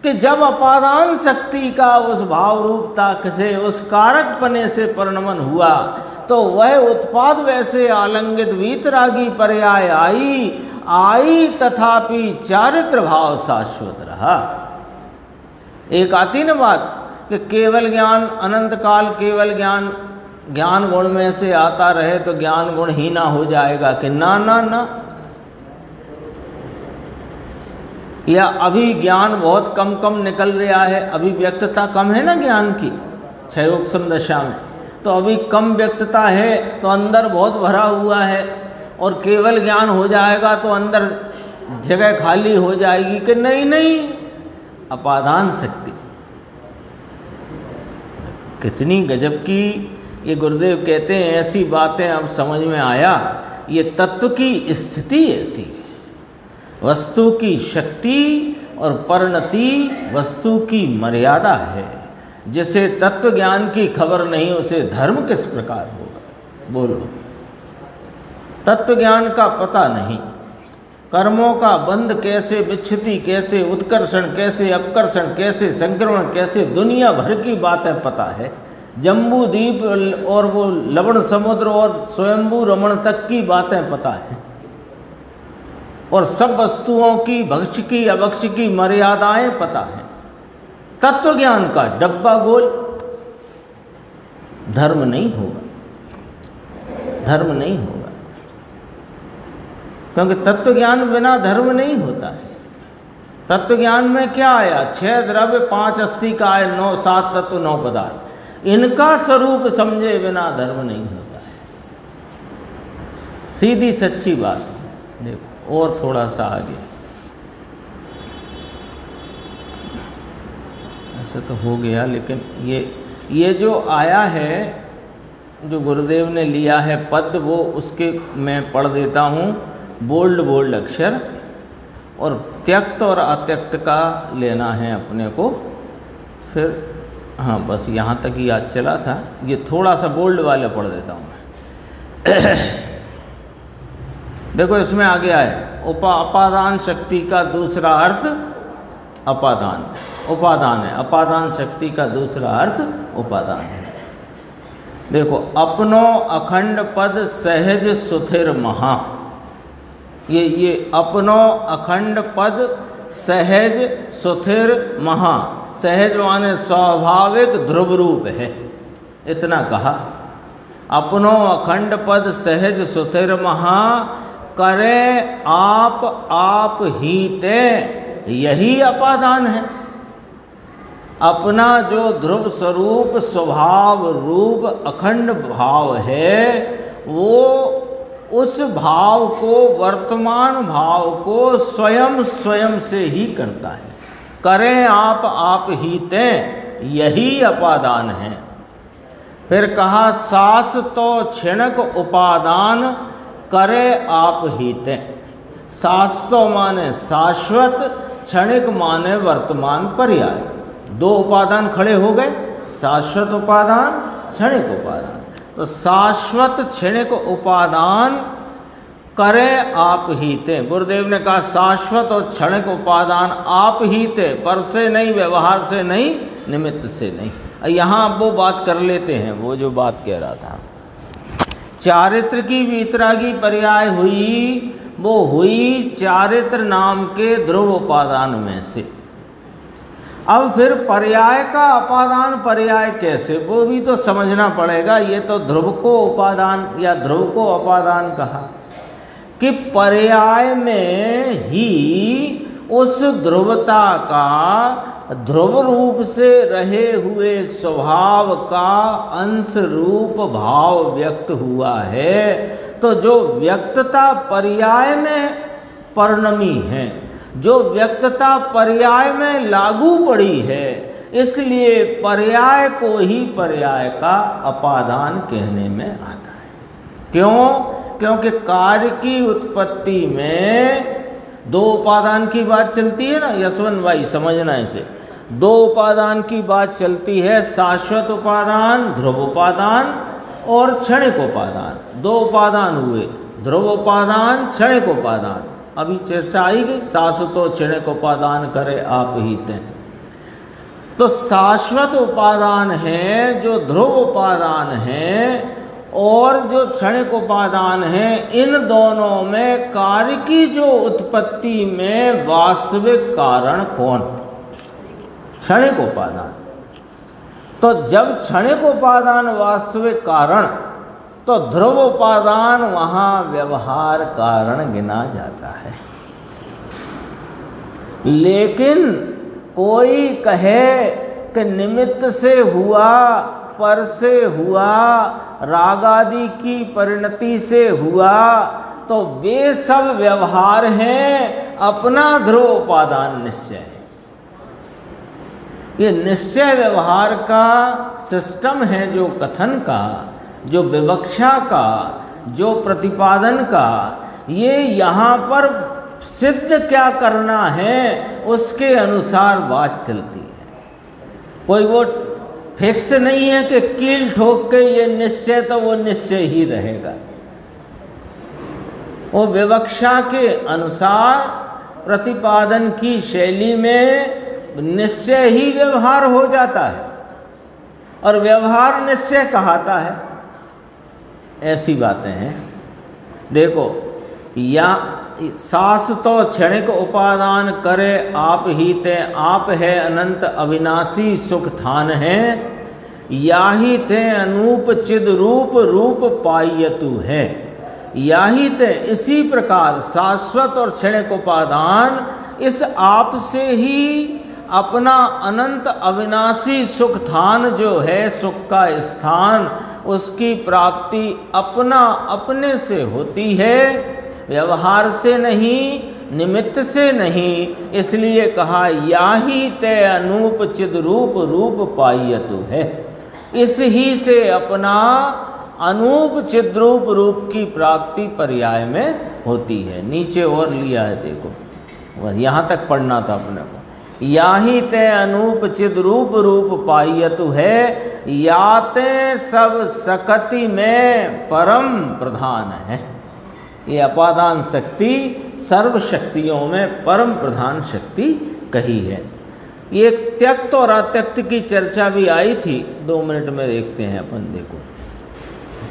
कि जब अपादान शक्ति का उस भाव रूपता से, उस कारक पने से परिणमन हुआ, तो वह उत्पाद वैसे आलंगित वीतरागी पर्याय आई तथापि चारित्र भाव शाश्वत रहा। एक आती न बात कि केवल ज्ञान अनंत काल केवल ज्ञान, ज्ञान गुण में से आता रहे तो ज्ञान गुण ही ना हो जाएगा? कि ना ना ना। या अभी ज्ञान बहुत कम कम निकल रहा है, अभी व्यक्तता कम है ना ज्ञान की क्षयोक्षम दशा में, तो अभी कम व्यक्तता है तो अंदर बहुत भरा हुआ है, और केवल ज्ञान हो जाएगा तो अंदर जगह खाली हो जाएगी। कि नहीं नहीं, अपादान शक्ति कितनी गजब की। ये गुरुदेव कहते हैं ऐसी बातें अब समझ में आया। ये तत्व की स्थिति ऐसी है, वस्तु की शक्ति और परिणति वस्तु की मर्यादा है। जिसे तत्व ज्ञान की खबर नहीं उसे धर्म किस प्रकार होगा? बोलो। तत्व ज्ञान का पता नहीं, कर्मों का बंध कैसे, विच्छुति कैसे, उत्कर्षण कैसे, अपकर्षण कैसे, संक्रमण कैसे, दुनिया भर की बातें पता है। जम्बू द्वीप और वो लवण समुद्र और स्वयंभू रमण तक की बातें पता है, और सब वस्तुओं की भक्ष्य की अभक्ष्य की मर्यादाएं पता है। तत्व ज्ञान का डब्बा गोल, धर्म नहीं होगा, धर्म नहीं होगा, क्योंकि तत्व ज्ञान बिना धर्म नहीं होता है। तत्व ज्ञान में क्या आया? 6 द्रव्य 5 अस्थि का है, 9 7 तत्व 9 पदार्थ, इनका स्वरूप समझे बिना धर्म नहीं होता है। सीधी सच्ची बात है। देखो और थोड़ा सा आगे, ऐसे तो हो गया, लेकिन ये जो आया है, जो गुरुदेव ने लिया है पद, वो उसके मैं पढ़ देता हूँ बोल्ड अक्षर, और त्यक्त और अत्यक्त का लेना है अपने को। फिर हाँ, बस यहाँ तक ही याद चला था, ये थोड़ा सा बोल्ड वाले पढ़ देता हूँ मैं। देखो इसमें आगे आए, अपादान शक्ति का दूसरा अर्थ अपादान, उपादान है। अपादान शक्ति का दूसरा अर्थ उपादान है। देखो, अपनो अखंड पद सहज सुथिर महा, ये अपनो अखंड पद सहज सुथिर महा, सहज माने स्वाभाविक ध्रुव रूप है, इतना कहा। अपनो अखंड पद सहज सुथिर महा, करे आप ही ते, यही अपादान है। अपना जो ध्रुव स्वरूप स्वभाव रूप अखंड भाव है, वो उस भाव को, वर्तमान भाव को स्वयं से ही करता है। करें आप ही ते, यही अपादान है। फिर कहा सास तो क्षणिक उपादान, करे आप ही ते। सास तो माने शाश्वत, क्षणिक माने वर्तमान पर्याय। 2 उपादान खड़े हो गए, शाश्वत उपादान, क्षणिक उपादान। तो शाश्वत क्षणिक उपादान करे आप ही ते। गुरुदेव ने कहा शाश्वत और क्षणिक उपादान आप ही ते, पर से नहीं, व्यवहार से नहीं, निमित्त से नहीं। यहाँ आप वो बात कर लेते हैं, वो जो बात कह रहा था, चारित्र की वीतरागी पर्याय हुई, वो हुई चारित्र नाम के ध्रुव उपादान में से। अब फिर पर्याय का अपादान पर्याय कैसे, वो भी तो समझना पड़ेगा। ये तो ध्रुव को उपादान या ध्रुव को अपादान कहा कि पर्याय में ही उस ध्रुवता का, ध्रुव रूप से रहे हुए स्वभाव का अंश रूप भाव व्यक्त हुआ है। तो जो व्यक्तता पर्याय में परिणमी है, जो व्यक्तता पर्याय में लागू पड़ी है, इसलिए पर्याय को ही पर्याय का अपादान कहने में आता है। क्यों? क्योंकि कार्य की उत्पत्ति में 2 उपादान की बात चलती है ना यशवंत भाई, समझना इसे। 2 उपादान की बात चलती है, शाश्वत उपादान, ध्रुव उपादान और क्षणिक उपादान। 2 उपादान हुए, ध्रुव उपादान, क्षणिक उपादान। अभी चर्चा आई गई, शाश्वतो क्षणिक उपादान करे आप ही ते। तो शाश्वत उपादान है, जो ध्रुव उपादान है और जो क्षणिक उपादान है, इन दोनों में कार्य की जो उत्पत्ति में वास्तविक कारण कौन? क्षणिक उपादान। तो जब क्षणिक उपादान वास्तविक कारण, तो ध्रुव उपादान वहाँ व्यवहार कारण गिना जाता है। लेकिन कोई कहे कि निमित्त से हुआ, पर से हुआ, रागादि की परिणति से हुआ, तो वे सब व्यवहार हैं, अपना ध्रुव उपादान निश्चय है। ये निश्चय व्यवहार का सिस्टम है, जो कथन का, जो विवक्षा का, जो प्रतिपादन का, ये यहाँ पर सिद्ध क्या करना है उसके अनुसार बात चलती है। कोई वो फिक्स नहीं है कि कील ठोक के ये निश्चय तो वो निश्चय ही रहेगा। वो विवक्षा के अनुसार प्रतिपादन की शैली में निश्चय ही व्यवहार हो जाता है और व्यवहार निश्चय कहलाता है। ऐसी बातें हैं। देखो, या सास तो क्षणिक उपादान करे आप ही ते आप है अनंत अविनाशी सुख थान है, या ही ते अनूप चिद रूप रूप पायतु है। या ही ते इसी प्रकार शाश्वत और क्षणिक उपादान इस आप से ही अपना अनंत अविनाशी सुख थान जो है, सुख का स्थान, उसकी प्राप्ति अपना अपने से होती है, व्यवहार से नहीं, निमित्त से नहीं। इसलिए कहा या ही ते अनूप चिद रूप रूप पायतु है। इस ही से अपना अनूप चिद्रूप रूप की प्राप्ति पर्याय में होती है। नीचे और लिया है, देखो, बस यहाँ तक पढ़ना था अपने को। या ही ते अनूप चिद्रूप रूप पायतु है, याते सब सकति में परम प्रधान है। ये अपादान शक्ति सर्व शक्तियों में परम प्रधान शक्ति कही है। ये त्यक्त और अत्यक्त की चर्चा भी आई थी, 2 मिनट में देखते हैं अपन। देखो,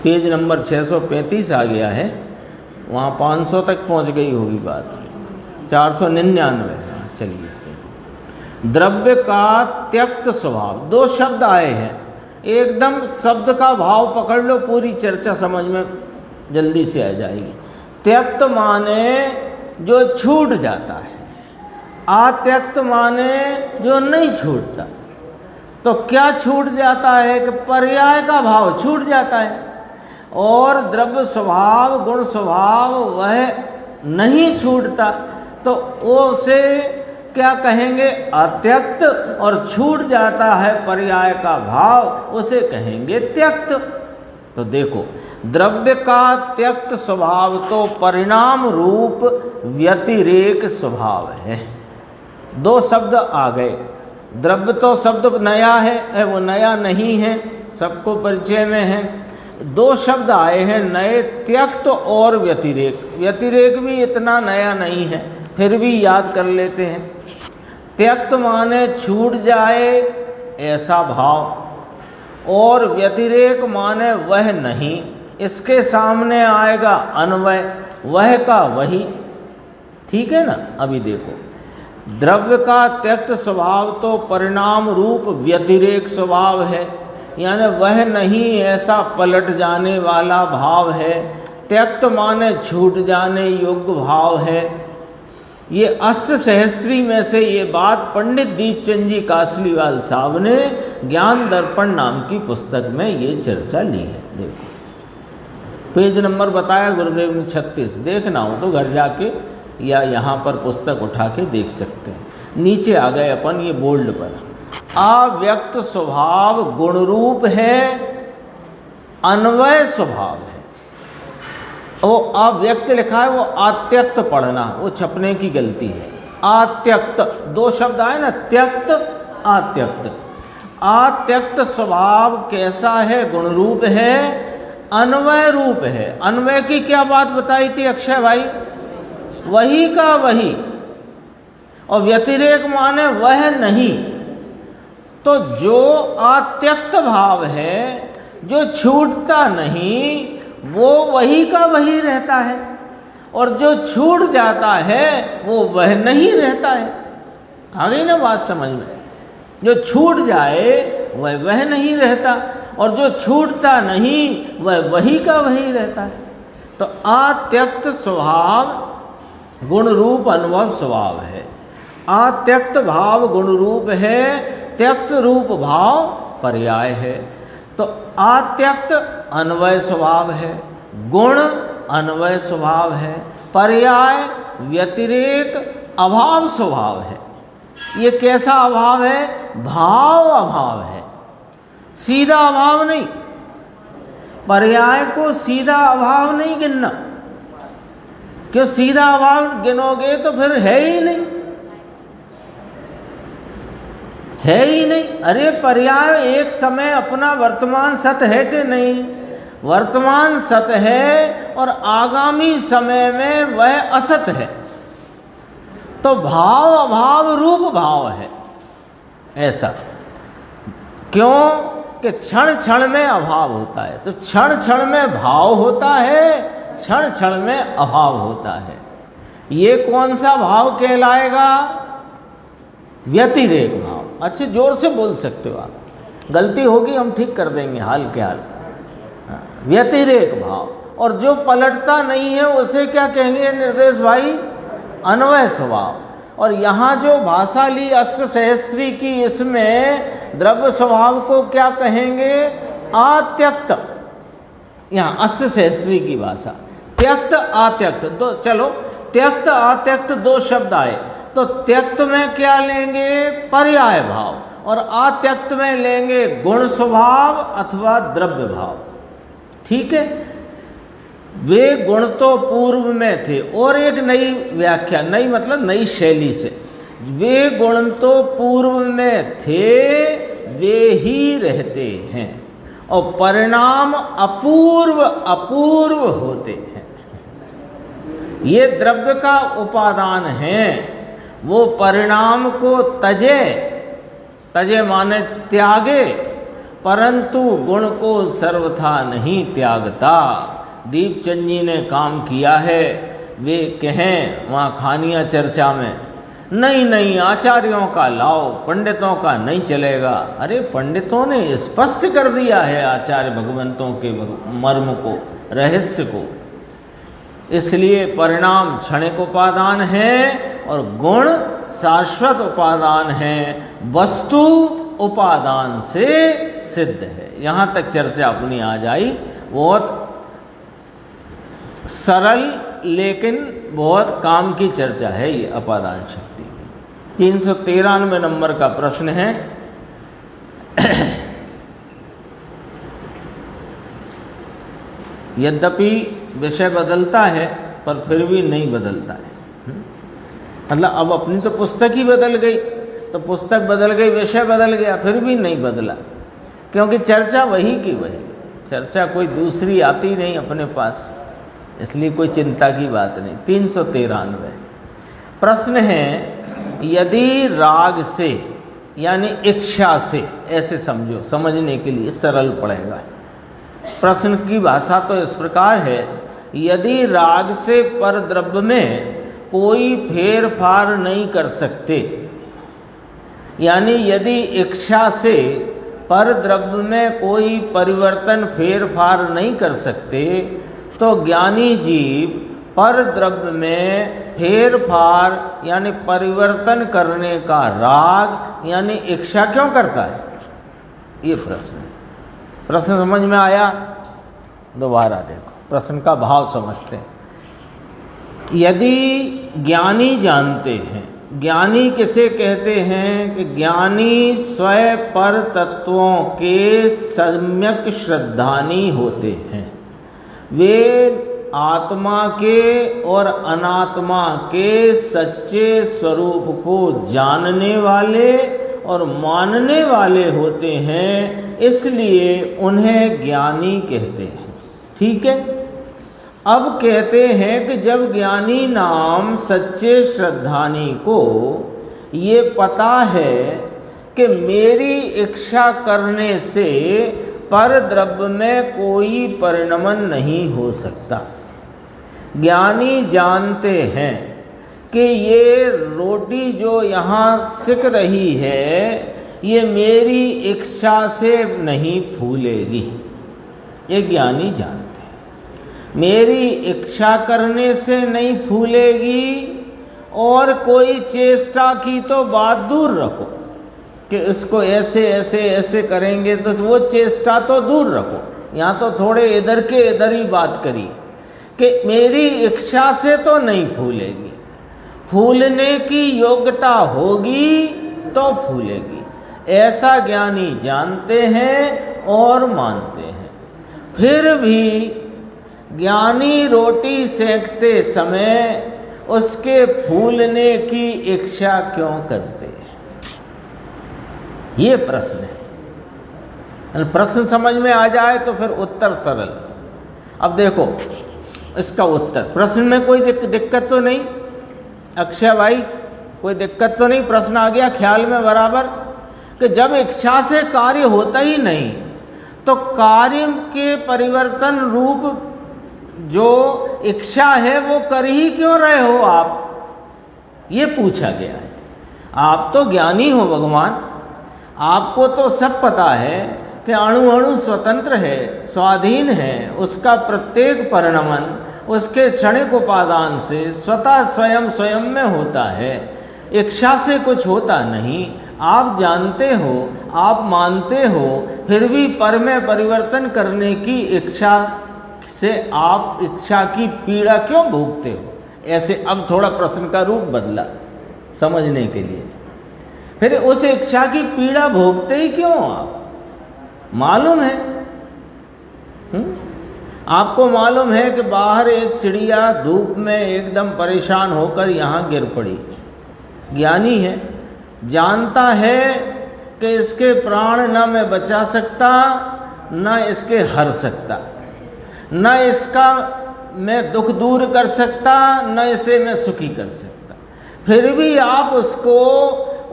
पेज नंबर 635 आ गया है, वहाँ 500 तक पहुँच गई होगी बात, 499। चलिए, द्रव्य का त्यक्त स्वभाव, 2 शब्द आए हैं, एकदम शब्द का भाव पकड़ लो, पूरी चर्चा समझ में जल्दी से आ जाएगी। त्यक्त माने जो छूट जाता है, अत्यक्त माने जो नहीं छूटता। तो क्या छूट जाता है कि पर्याय का भाव छूट जाता है, और द्रव्य स्वभाव गुण स्वभाव वह नहीं छूटता। तो वो से क्या कहेंगे, अत्यक्त, और छूट जाता है पर्याय का भाव, उसे कहेंगे त्यक्त। तो देखो, द्रव्य का त्यक्त स्वभाव तो परिणाम रूप व्यतिरेक स्वभाव है। 2 शब्द आ गए। द्रव्य तो शब्द नया है, वो नया नहीं है, सबको परिचय में है। 2 शब्द आए हैं नए, त्यक्त और व्यतिरेक। व्यतिरेक भी इतना नया नहीं है, फिर भी याद कर लेते हैं। त्यक्त माने छूट जाए ऐसा भाव, और व्यतिरेक माने वह नहीं। इसके सामने आएगा अन्वय, वह का वही। ठीक है ना। अभी देखो, द्रव्य का त्यक्त स्वभाव तो परिणाम रूप व्यतिरेक स्वभाव है, यानी वह नहीं ऐसा पलट जाने वाला भाव है। त्यक्त माने छूट जाने योग्य भाव है। ये अष्ट सहस्त्री में से ये बात पंडित दीपचंद जी कासलीवाल साहब ने ज्ञान दर्पण नाम की पुस्तक में ये चर्चा ली है। देखो, पेज नंबर बताया गुरुदेव ने 36, देखना हो तो घर जाके या यहाँ पर पुस्तक उठा के देख सकते हैं। नीचे आ गए अपन ये बोल्ड पर, अव्यक्त स्वभाव गुण रूप है, अन्वय स्वभाव है। वो अव्यक्त लिखा है, वो अत्यक्त पढ़ना, वो छपने की गलती है। अत्यक्त, 2 शब्द आए ना, त्यक्त अत्यक्त। अत्यक्त स्वभाव कैसा है, गुण रूप है, अन्वय रूप है। अन्वय की क्या बात बताई थी अक्षय भाई, वही का वही, और व्यतिरेक माने वह नहीं। तो जो अत्यक्त भाव है, जो छूटता नहीं, वो वही का वही रहता है, और जो छूट जाता है वो वह नहीं रहता है। आ गई ना बात समझ में। जो छूट जाए वह नहीं रहता, और जो छूटता नहीं वह वही का वही रहता है। तो अत्यक्त स्वभाव गुण रूप अनुभव स्वभाव है। अत्यक्त भाव गुण रूप है, त्यक्त रूप भाव पर्याय है। तो अत्यक्त अन्वय स्वभाव है, गुण अन्वय स्वभाव है, पर्याय व्यतिरेक अभाव स्वभाव है। ये कैसा अभाव है, भाव अभाव है, सीधा अभाव नहीं। पर्याय को सीधा अभाव नहीं गिनना, क्यों सीधा अभाव गिनोगे तो फिर है ही नहीं, है ही नहीं। अरे पर्याय एक समय अपना वर्तमान सत है कि नहीं? वर्तमान सत है और आगामी समय में वह असत है। तो भाव अभाव रूप भाव है ऐसा। क्यों कि क्षण क्षण में अभाव होता है, तो क्षण क्षण में भाव होता है, क्षण क्षण में अभाव होता है। ये कौन सा भाव कहलाएगा? व्यतिरेक भाव। अच्छे जोर से बोल सकते हो आप, गलती होगी हम ठीक कर देंगे हाल के हाल। व्यतिरेक भाव। और जो पलटता नहीं है उसे क्या कहेंगे निर्देश भाई? अन्वय स्वभाव। और यहाँ जो भाषा ली अष्टसहस्त्री की, इसमें द्रव्य स्वभाव को क्या कहेंगे? अत्यक्त। यहाँ अष्टसहस्त्री की भाषा त्यक्त अत्यक्त, तो चलो त्यक्त अत्यक्त दो शब्द आए, तो त्यक्त में क्या लेंगे? पर्याय भाव, और अत्यक्त में लेंगे गुण स्वभाव अथवा द्रव्य भाव। ठीक है, वे गुण तो पूर्व में थे। और एक नई व्याख्या, नई मतलब नई शैली से, वे गुण तो पूर्व में थे, वे ही रहते हैं, और परिणाम अपूर्व अपूर्व होते हैं। ये द्रव्य का उपादान है, वो परिणाम को तजे, तजे माने त्यागे, परंतु गुण को सर्वथा नहीं त्यागता। दीपचंद जी ने काम किया है, वे कहें वहाँ खानिया चर्चा में, नहीं नहीं आचार्यों का लाओ, पंडितों का नहीं चलेगा। अरे पंडितों ने स्पष्ट कर दिया है आचार्य भगवंतों के मर्म को, रहस्य को। इसलिए परिणाम क्षणिक उपादान है और गुण शाश्वत उपादान है, वस्तु उपादान से सिद्ध है। यहाँ तक चर्चा अपनी आ जाई। बहुत सरल लेकिन बहुत काम की चर्चा है ये अपादान शक्ति की। 393 नंबर का प्रश्न है। यद्यपि विषय बदलता है पर फिर भी नहीं बदलता है। मतलब अब अपनी तो पुस्तक ही बदल गई, तो पुस्तक बदल गई, विषय बदल गया, फिर भी नहीं बदला, क्योंकि चर्चा वही की वही, चर्चा कोई दूसरी आती नहीं अपने पास, इसलिए कोई चिंता की बात नहीं। 393 प्रश्न है, यदि राग से यानी इच्छा से, ऐसे समझो, समझने के लिए सरल पड़ेगा। प्रश्न की भाषा तो इस प्रकार है, यदि राग से पर द्रव्य में कोई फेर फार नहीं कर सकते, यानी यदि इच्छा से पर द्रव्य में कोई परिवर्तन फेर फार नहीं कर सकते, तो ज्ञानी जीव पर द्रव्य में फेर फार यानी परिवर्तन करने का राग यानी इच्छा क्यों करता है? ये प्रश्न है। प्रश्न समझ में आया? दोबारा देखो, प्रश्न का भाव समझते हैं। यदि ज्ञानी जानते हैं, ज्ञानी किसे कहते हैं? कि ज्ञानी स्वयं पर तत्वों के सम्यक श्रद्धानी होते हैं। वे आत्मा के और अनात्मा के सच्चे स्वरूप को जानने वाले और मानने वाले होते हैं, इसलिए उन्हें ज्ञानी कहते हैं। ठीक है, अब कहते हैं कि जब ज्ञानी नाम सच्चे श्रद्धानी को ये पता है कि मेरी इच्छा करने से पर द्रव्य में कोई परिणमन नहीं हो सकता, ज्ञानी जानते हैं कि ये रोटी जो यहाँ सिक रही है ये मेरी इच्छा से नहीं फूलेगी, ये ज्ञानी जानते हैं। मेरी इच्छा करने से नहीं फूलेगी, और कोई चेष्टा की तो बात दूर रखो कि इसको ऐसे ऐसे ऐसे करेंगे, तो वो चेष्टा तो दूर रखो। यहाँ तो थोड़े इधर के इधर ही बात करी कि मेरी इच्छा से तो नहीं फूलेगी, फूलने की योग्यता होगी तो फूलेगी, ऐसा ज्ञानी जानते हैं और मानते हैं। फिर भी ज्ञानी रोटी सेंकते समय उसके फूलने की इच्छा क्यों करते हैं? ये प्रश्न है। प्रश्न समझ में आ जाए तो फिर उत्तर सरल। अब देखो इसका उत्तर, प्रश्न में कोई दिक्कत तो नहीं अक्षय भाई, कोई दिक्कत तो नहीं? प्रश्न आ गया ख्याल में बराबर कि जब इच्छा से कार्य होता ही नहीं तो कार्य के परिवर्तन रूप जो इच्छा है वो कर ही क्यों रहे हो आप, ये पूछा गया है। आप तो ज्ञानी हो भगवान, आपको तो सब पता है कि अणु अणु स्वतंत्र है, स्वाधीन है, उसका प्रत्येक परिणमन उसके क्षणिक उपादान से स्वतः स्वयं स्वयं में होता है, इच्छा से कुछ होता नहीं। आप जानते हो, आप मानते हो, फिर भी पर में परिवर्तन करने की इच्छा से आप इच्छा की पीड़ा क्यों भोगते हो? ऐसे अब थोड़ा प्रश्न का रूप बदला समझने के लिए। फिर उस इच्छा की पीड़ा भोगते ही क्यों आप? मालूम है आपको मालूम है कि बाहर एक चिड़िया धूप में एकदम परेशान होकर यहाँ गिर पड़ी। ज्ञानी है, जानता है कि इसके प्राण न मैं बचा सकता, न इसके हर सकता, न इसका मैं दुख दूर कर सकता, न इसे मैं सुखी कर सकता। फिर भी आप उसको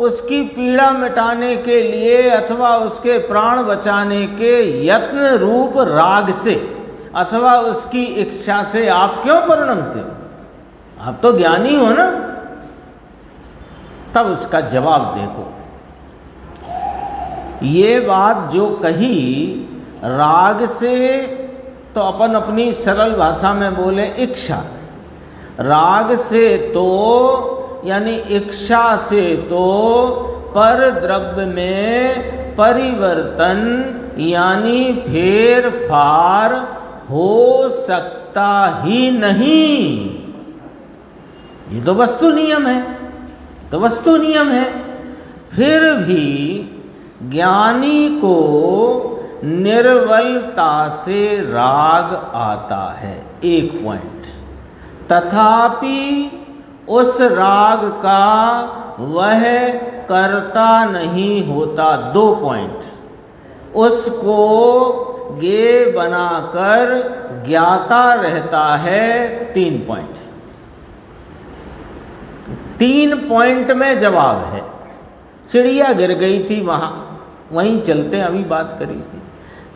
उसकी पीड़ा मिटाने के लिए अथवा उसके प्राण बचाने के यत्न रूप राग से अथवा उसकी इच्छा से आप क्यों परिणमते हो? आप तो ज्ञानी हो ना। तब उसका जवाब देखो, ये बात जो कही राग से, तो अपन अपनी सरल भाषा में बोले इच्छा, राग से तो यानी इच्छा से तो पर द्रव्य में परिवर्तन यानी फेर फार हो सकता ही नहीं। ये तो वस्तु नियम है, तो वस्तु नियम है। फिर भी ज्ञानी को निर्बलता से राग आता है, एक पॉइंट। तथापि उस राग का वह कर्ता नहीं होता, दो पॉइंट। उसको गे बनाकर ज्ञाता रहता है, तीन पॉइंट। तीन पॉइंट में जवाब है। चिड़िया गिर गई थी, वहीं चलते अभी बात करी थी।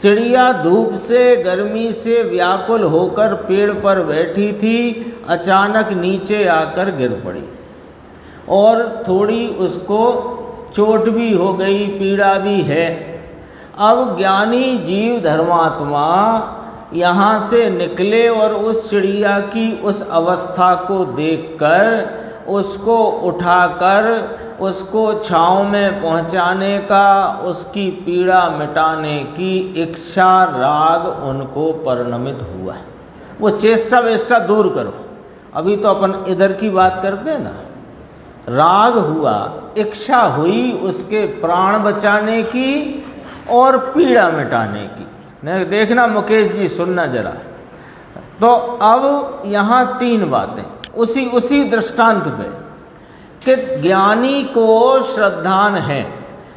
चिड़िया धूप से गर्मी से व्याकुल होकर पेड़ पर बैठी थी, अचानक नीचे आकर गिर पड़ी और थोड़ी उसको चोट भी हो गई, पीड़ा भी है। अब ज्ञानी जीव धर्मात्मा यहाँ से निकले और उस चिड़िया की उस अवस्था को देखकर उसको उठाकर उसको छाँव में पहुँचाने का, उसकी पीड़ा मिटाने की इच्छा राग उनको परिणमित हुआ। वो चेष्टा वेष्टा दूर करो, अभी तो अपन इधर की बात करते हैं ना। राग हुआ, इच्छा हुई उसके प्राण बचाने की और पीड़ा मिटाने की। नहीं देखना मुकेश जी, सुनना जरा। तो अब यहाँ तीन बातें उसी दृष्टांत पे कि ज्ञानी को श्रद्धान है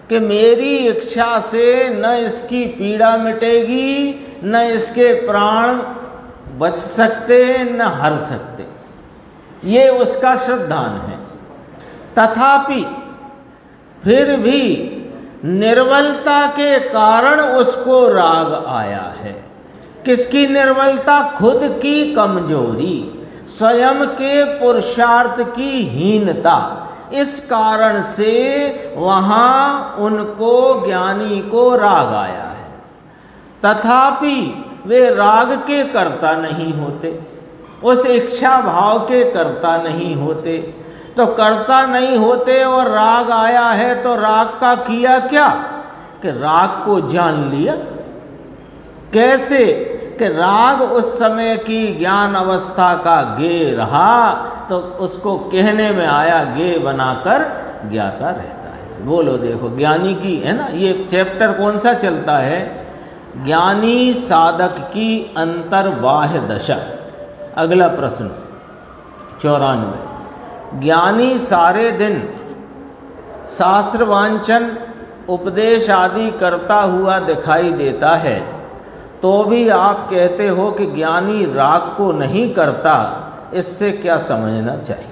कि मेरी इच्छा से न इसकी पीड़ा मिटेगी, न इसके प्राण बच सकते, न हर सकते, ये उसका श्रद्धान है। तथापि फिर भी निर्बलता के कारण उसको राग आया है। किसकी निर्बलता? खुद की कमजोरी, स्वयं के पुरुषार्थ की हीनता। इस कारण से वहाँ उनको ज्ञानी को राग आया है। तथापि वे राग के कर्ता नहीं होते, उस इच्छा भाव के कर्ता नहीं होते। तो कर्ता नहीं होते और राग आया है, तो राग का किया क्या कि राग को जान लिया। कैसे कि राग उस समय की ज्ञान अवस्था का गे रहा, तो उसको कहने में आया, गे बनाकर ज्ञाता रहता है। बोलो देखो, ज्ञानी की है ना, ये चैप्टर कौन सा चलता है? ज्ञानी साधक की अंतर्बाह्य दशा। अगला प्रश्न 94। ज्ञानी सारे दिन शास्त्र वांचन उपदेश आदि करता हुआ दिखाई देता है, तो भी आप कहते हो कि ज्ञानी राग को नहीं करता, इससे क्या समझना चाहिए?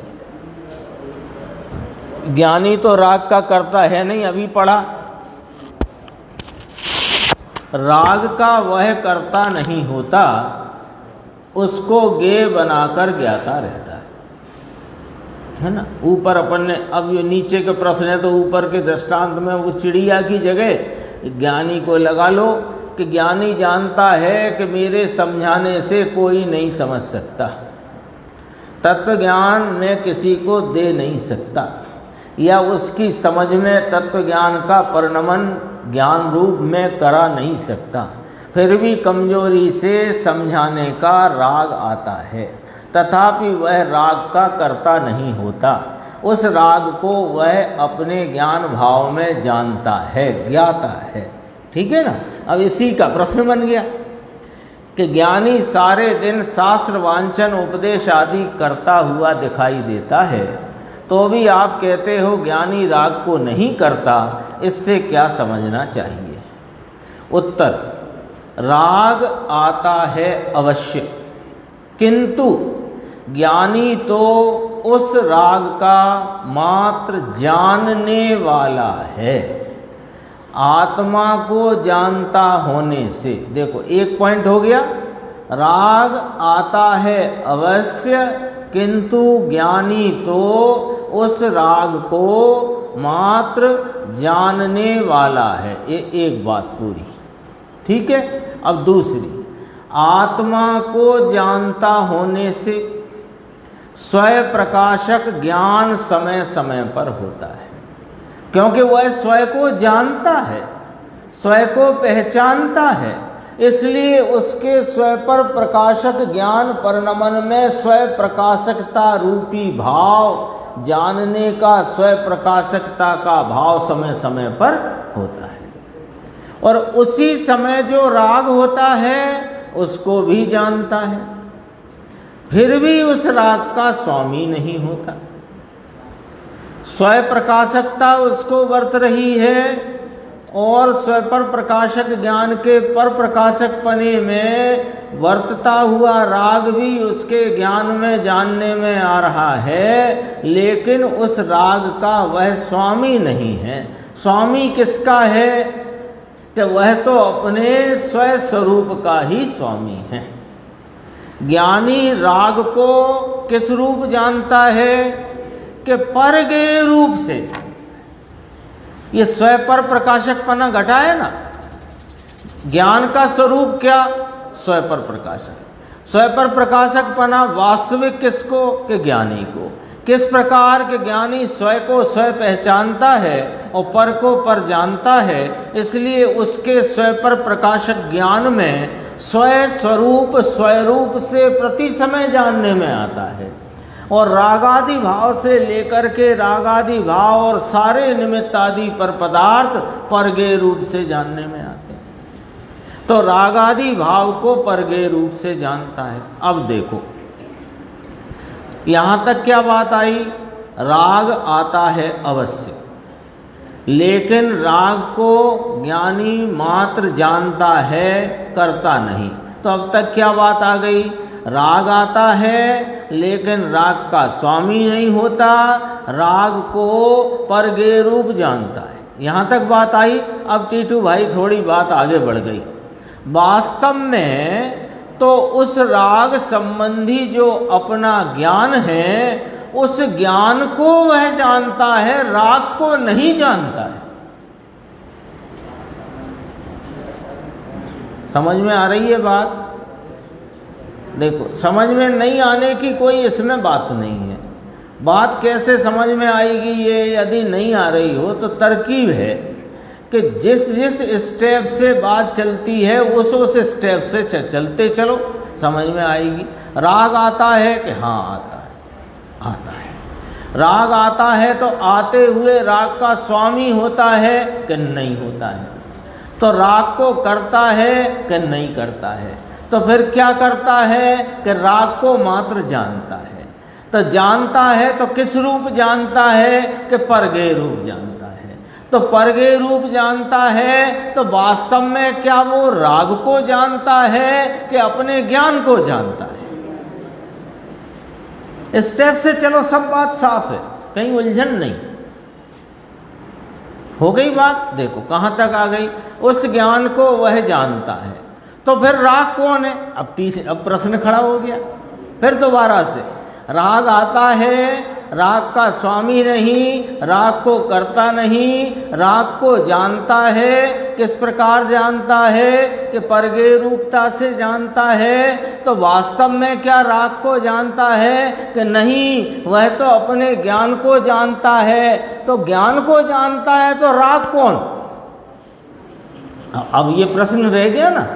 ज्ञानी तो राग का करता है नहीं, अभी पढ़ा। राग का वह करता नहीं होता, उसको ज्ञेय बनाकर ज्ञाता रहता है ना। ऊपर अपन ने, अब ये नीचे के प्रश्न है तो ऊपर के दृष्टांत में वो चिड़िया की जगह ज्ञानी को लगा लो कि ज्ञानी जानता है कि मेरे समझाने से कोई नहीं समझ सकता, तत्व ज्ञान मैं किसी को दे नहीं सकता, या उसकी समझ में तत्व ज्ञान का परिणमन ज्ञान रूप में करा नहीं सकता, फिर भी कमजोरी से समझाने का राग आता है, तथापि वह राग का कर्ता नहीं होता। उस राग को वह अपने ज्ञान भाव में जानता है, ज्ञाता है। ठीक है ना। अब इसी का प्रश्न बन गया कि ज्ञानी सारे दिन शास्त्र वांचन उपदेश आदि करता हुआ दिखाई देता है, तो भी आप कहते हो ज्ञानी राग को नहीं करता, इससे क्या समझना चाहिए? उत्तर, राग आता है अवश्य, किंतु ज्ञानी तो उस राग का मात्र जानने वाला है। आत्मा को जानता होने से, देखो एक पॉइंट हो गया, राग आता है अवश्य, किंतु ज्ञानी तो उस राग को मात्र जानने वाला है। ये एक बात पूरी। ठीक है। अब दूसरी, आत्मा को जानता होने से स्वयं प्रकाशक ज्ञान समय समय पर होता है, क्योंकि वह स्वयं को जानता है, स्वयं को पहचानता है, इसलिए उसके स्वयं पर प्रकाशक ज्ञान परिणमन में स्वयं प्रकाशकता रूपी भाव, जानने का स्वयं प्रकाशकता का भाव समय समय पर होता है। और उसी समय जो राग होता है उसको भी जानता है, फिर भी उस राग का स्वामी नहीं होता। स्वयं प्रकाशकता उसको वर्त रही है और स्वयं पर प्रकाशक ज्ञान के पर प्रकाशक पने में वर्तता हुआ राग भी उसके ज्ञान में जानने में आ रहा है, लेकिन उस राग का वह स्वामी नहीं है। स्वामी किसका है? कि वह तो अपने स्वयं स्वरूप का ही स्वामी है। ज्ञानी राग को किस रूप जानता है? कि परगेय रूप से। ये स्वयं पर प्रकाशकपना घटा है ना। ज्ञान का स्वरूप क्या? स्वयं पर प्रकाशक। स्वयं पर प्रकाशकपना वास्तविक किसको? कि ज्ञानी को। किस प्रकार के ज्ञानी स्वयं को स्वयं पहचानता है और पर को पर जानता है, इसलिए उसके स्वयं पर प्रकाशक ज्ञान में स्वयं स्वरूप स्वरूप से प्रति समय जानने में आता है, और रागादि भाव से लेकर के रागादि भाव और सारे निमित्त आदि पर पदार्थ परगेय रूप से जानने में आते हैं। तो रागादि भाव को परगेय रूप से जानता है। अब देखो यहाँ तक क्या बात आई? राग आता है अवश्य, लेकिन राग को ज्ञानी मात्र जानता है, करता नहीं। तो अब तक क्या बात आ गई? राग आता है लेकिन राग का स्वामी नहीं होता, राग को परगेय रूप जानता है। यहाँ तक बात आई। अब टीटू भाई थोड़ी बात आगे बढ़ गई। वास्तव में तो उस राग संबंधी जो अपना ज्ञान है, उस ज्ञान को वह जानता है, राग को नहीं जानता है। समझ में आ रही है बात? देखो, समझ में नहीं आने की कोई इसमें बात नहीं है। बात कैसे समझ में आएगी ये यदि नहीं आ रही हो तो तरकीब है कि जिस जिस स्टेप से बात चलती है उस स्टेप से चलते चलो, समझ में आएगी। राग आता है कि हाँ आता है, आता है। राग आता है तो आते हुए राग का स्वामी होता है कि नहीं होता है? तो राग को करता है कि नहीं करता है? तो फिर क्या करता है? कि राग को मात्र जानता है। तो जानता है तो किस रूप जानता है? कि परगेय रूप जानता है। तो परगे रूप जानता है, तो वास्तव में क्या वो राग को जानता है कि अपने ज्ञान को जानता है? इस स्टेप से चलो, सब बात साफ है, कहीं उलझन नहीं। हो गई बात, देखो कहां तक आ गई। उस ज्ञान को वह जानता है, तो फिर राग कौन है? अब प्रश्न खड़ा हो गया। फिर दोबारा से राग आता है, राग का स्वामी नहीं, राग को करता नहीं, राग को जानता है। किस प्रकार जानता है? कि परगे रूपता से जानता है। तो वास्तव में क्या राग को जानता है कि नहीं? वह तो अपने ज्ञान को जानता है। तो ज्ञान को जानता है तो राग कौन? अब ये प्रश्न रह गया ना,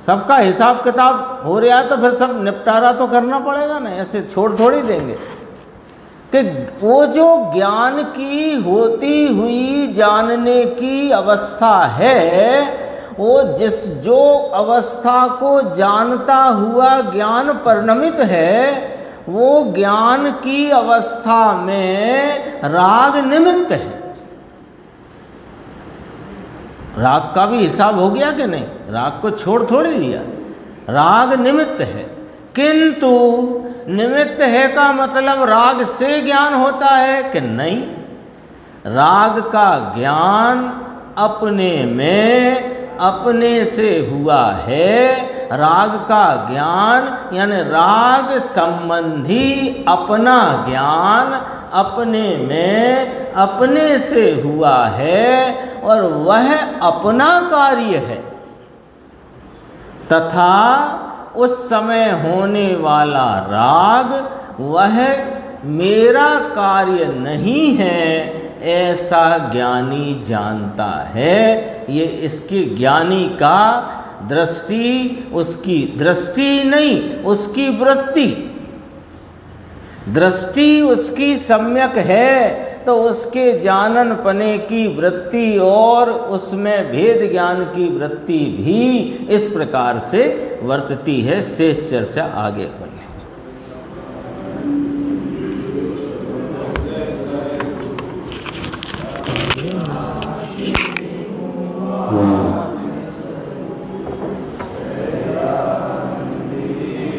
सबका हिसाब किताब हो रहा है, तो फिर सब निपटारा तो करना पड़ेगा ना, ऐसे छोड़ थोड़ी देंगे। कि वो जो ज्ञान की होती हुई जानने की अवस्था है, वो जो अवस्था को जानता हुआ ज्ञान परिणमित है, वो ज्ञान की अवस्था में राग निमित्त है। राग का भी हिसाब हो गया कि नहीं? राग को छोड़ थोड़ी दिया, राग निमित्त है। किंतु निमित्त है का मतलब राग से ज्ञान होता है कि नहीं? राग का ज्ञान अपने में अपने से हुआ है। राग का ज्ञान यानी राग संबंधी अपना ज्ञान अपने में अपने से हुआ है, और वह अपना कार्य है। तथा उस समय होने वाला राग वह मेरा कार्य नहीं है, ऐसा ज्ञानी जानता है। ये इसके ज्ञानी का दृष्टि, उसकी दृष्टि नहीं, उसकी वृत्ति। दृष्टि उसकी सम्यक है तो उसके जानन पने की वृत्ति और उसमें भेद ज्ञान की वृत्ति भी इस प्रकार से वर्तती है। शेष चर्चा आगे बढ़े।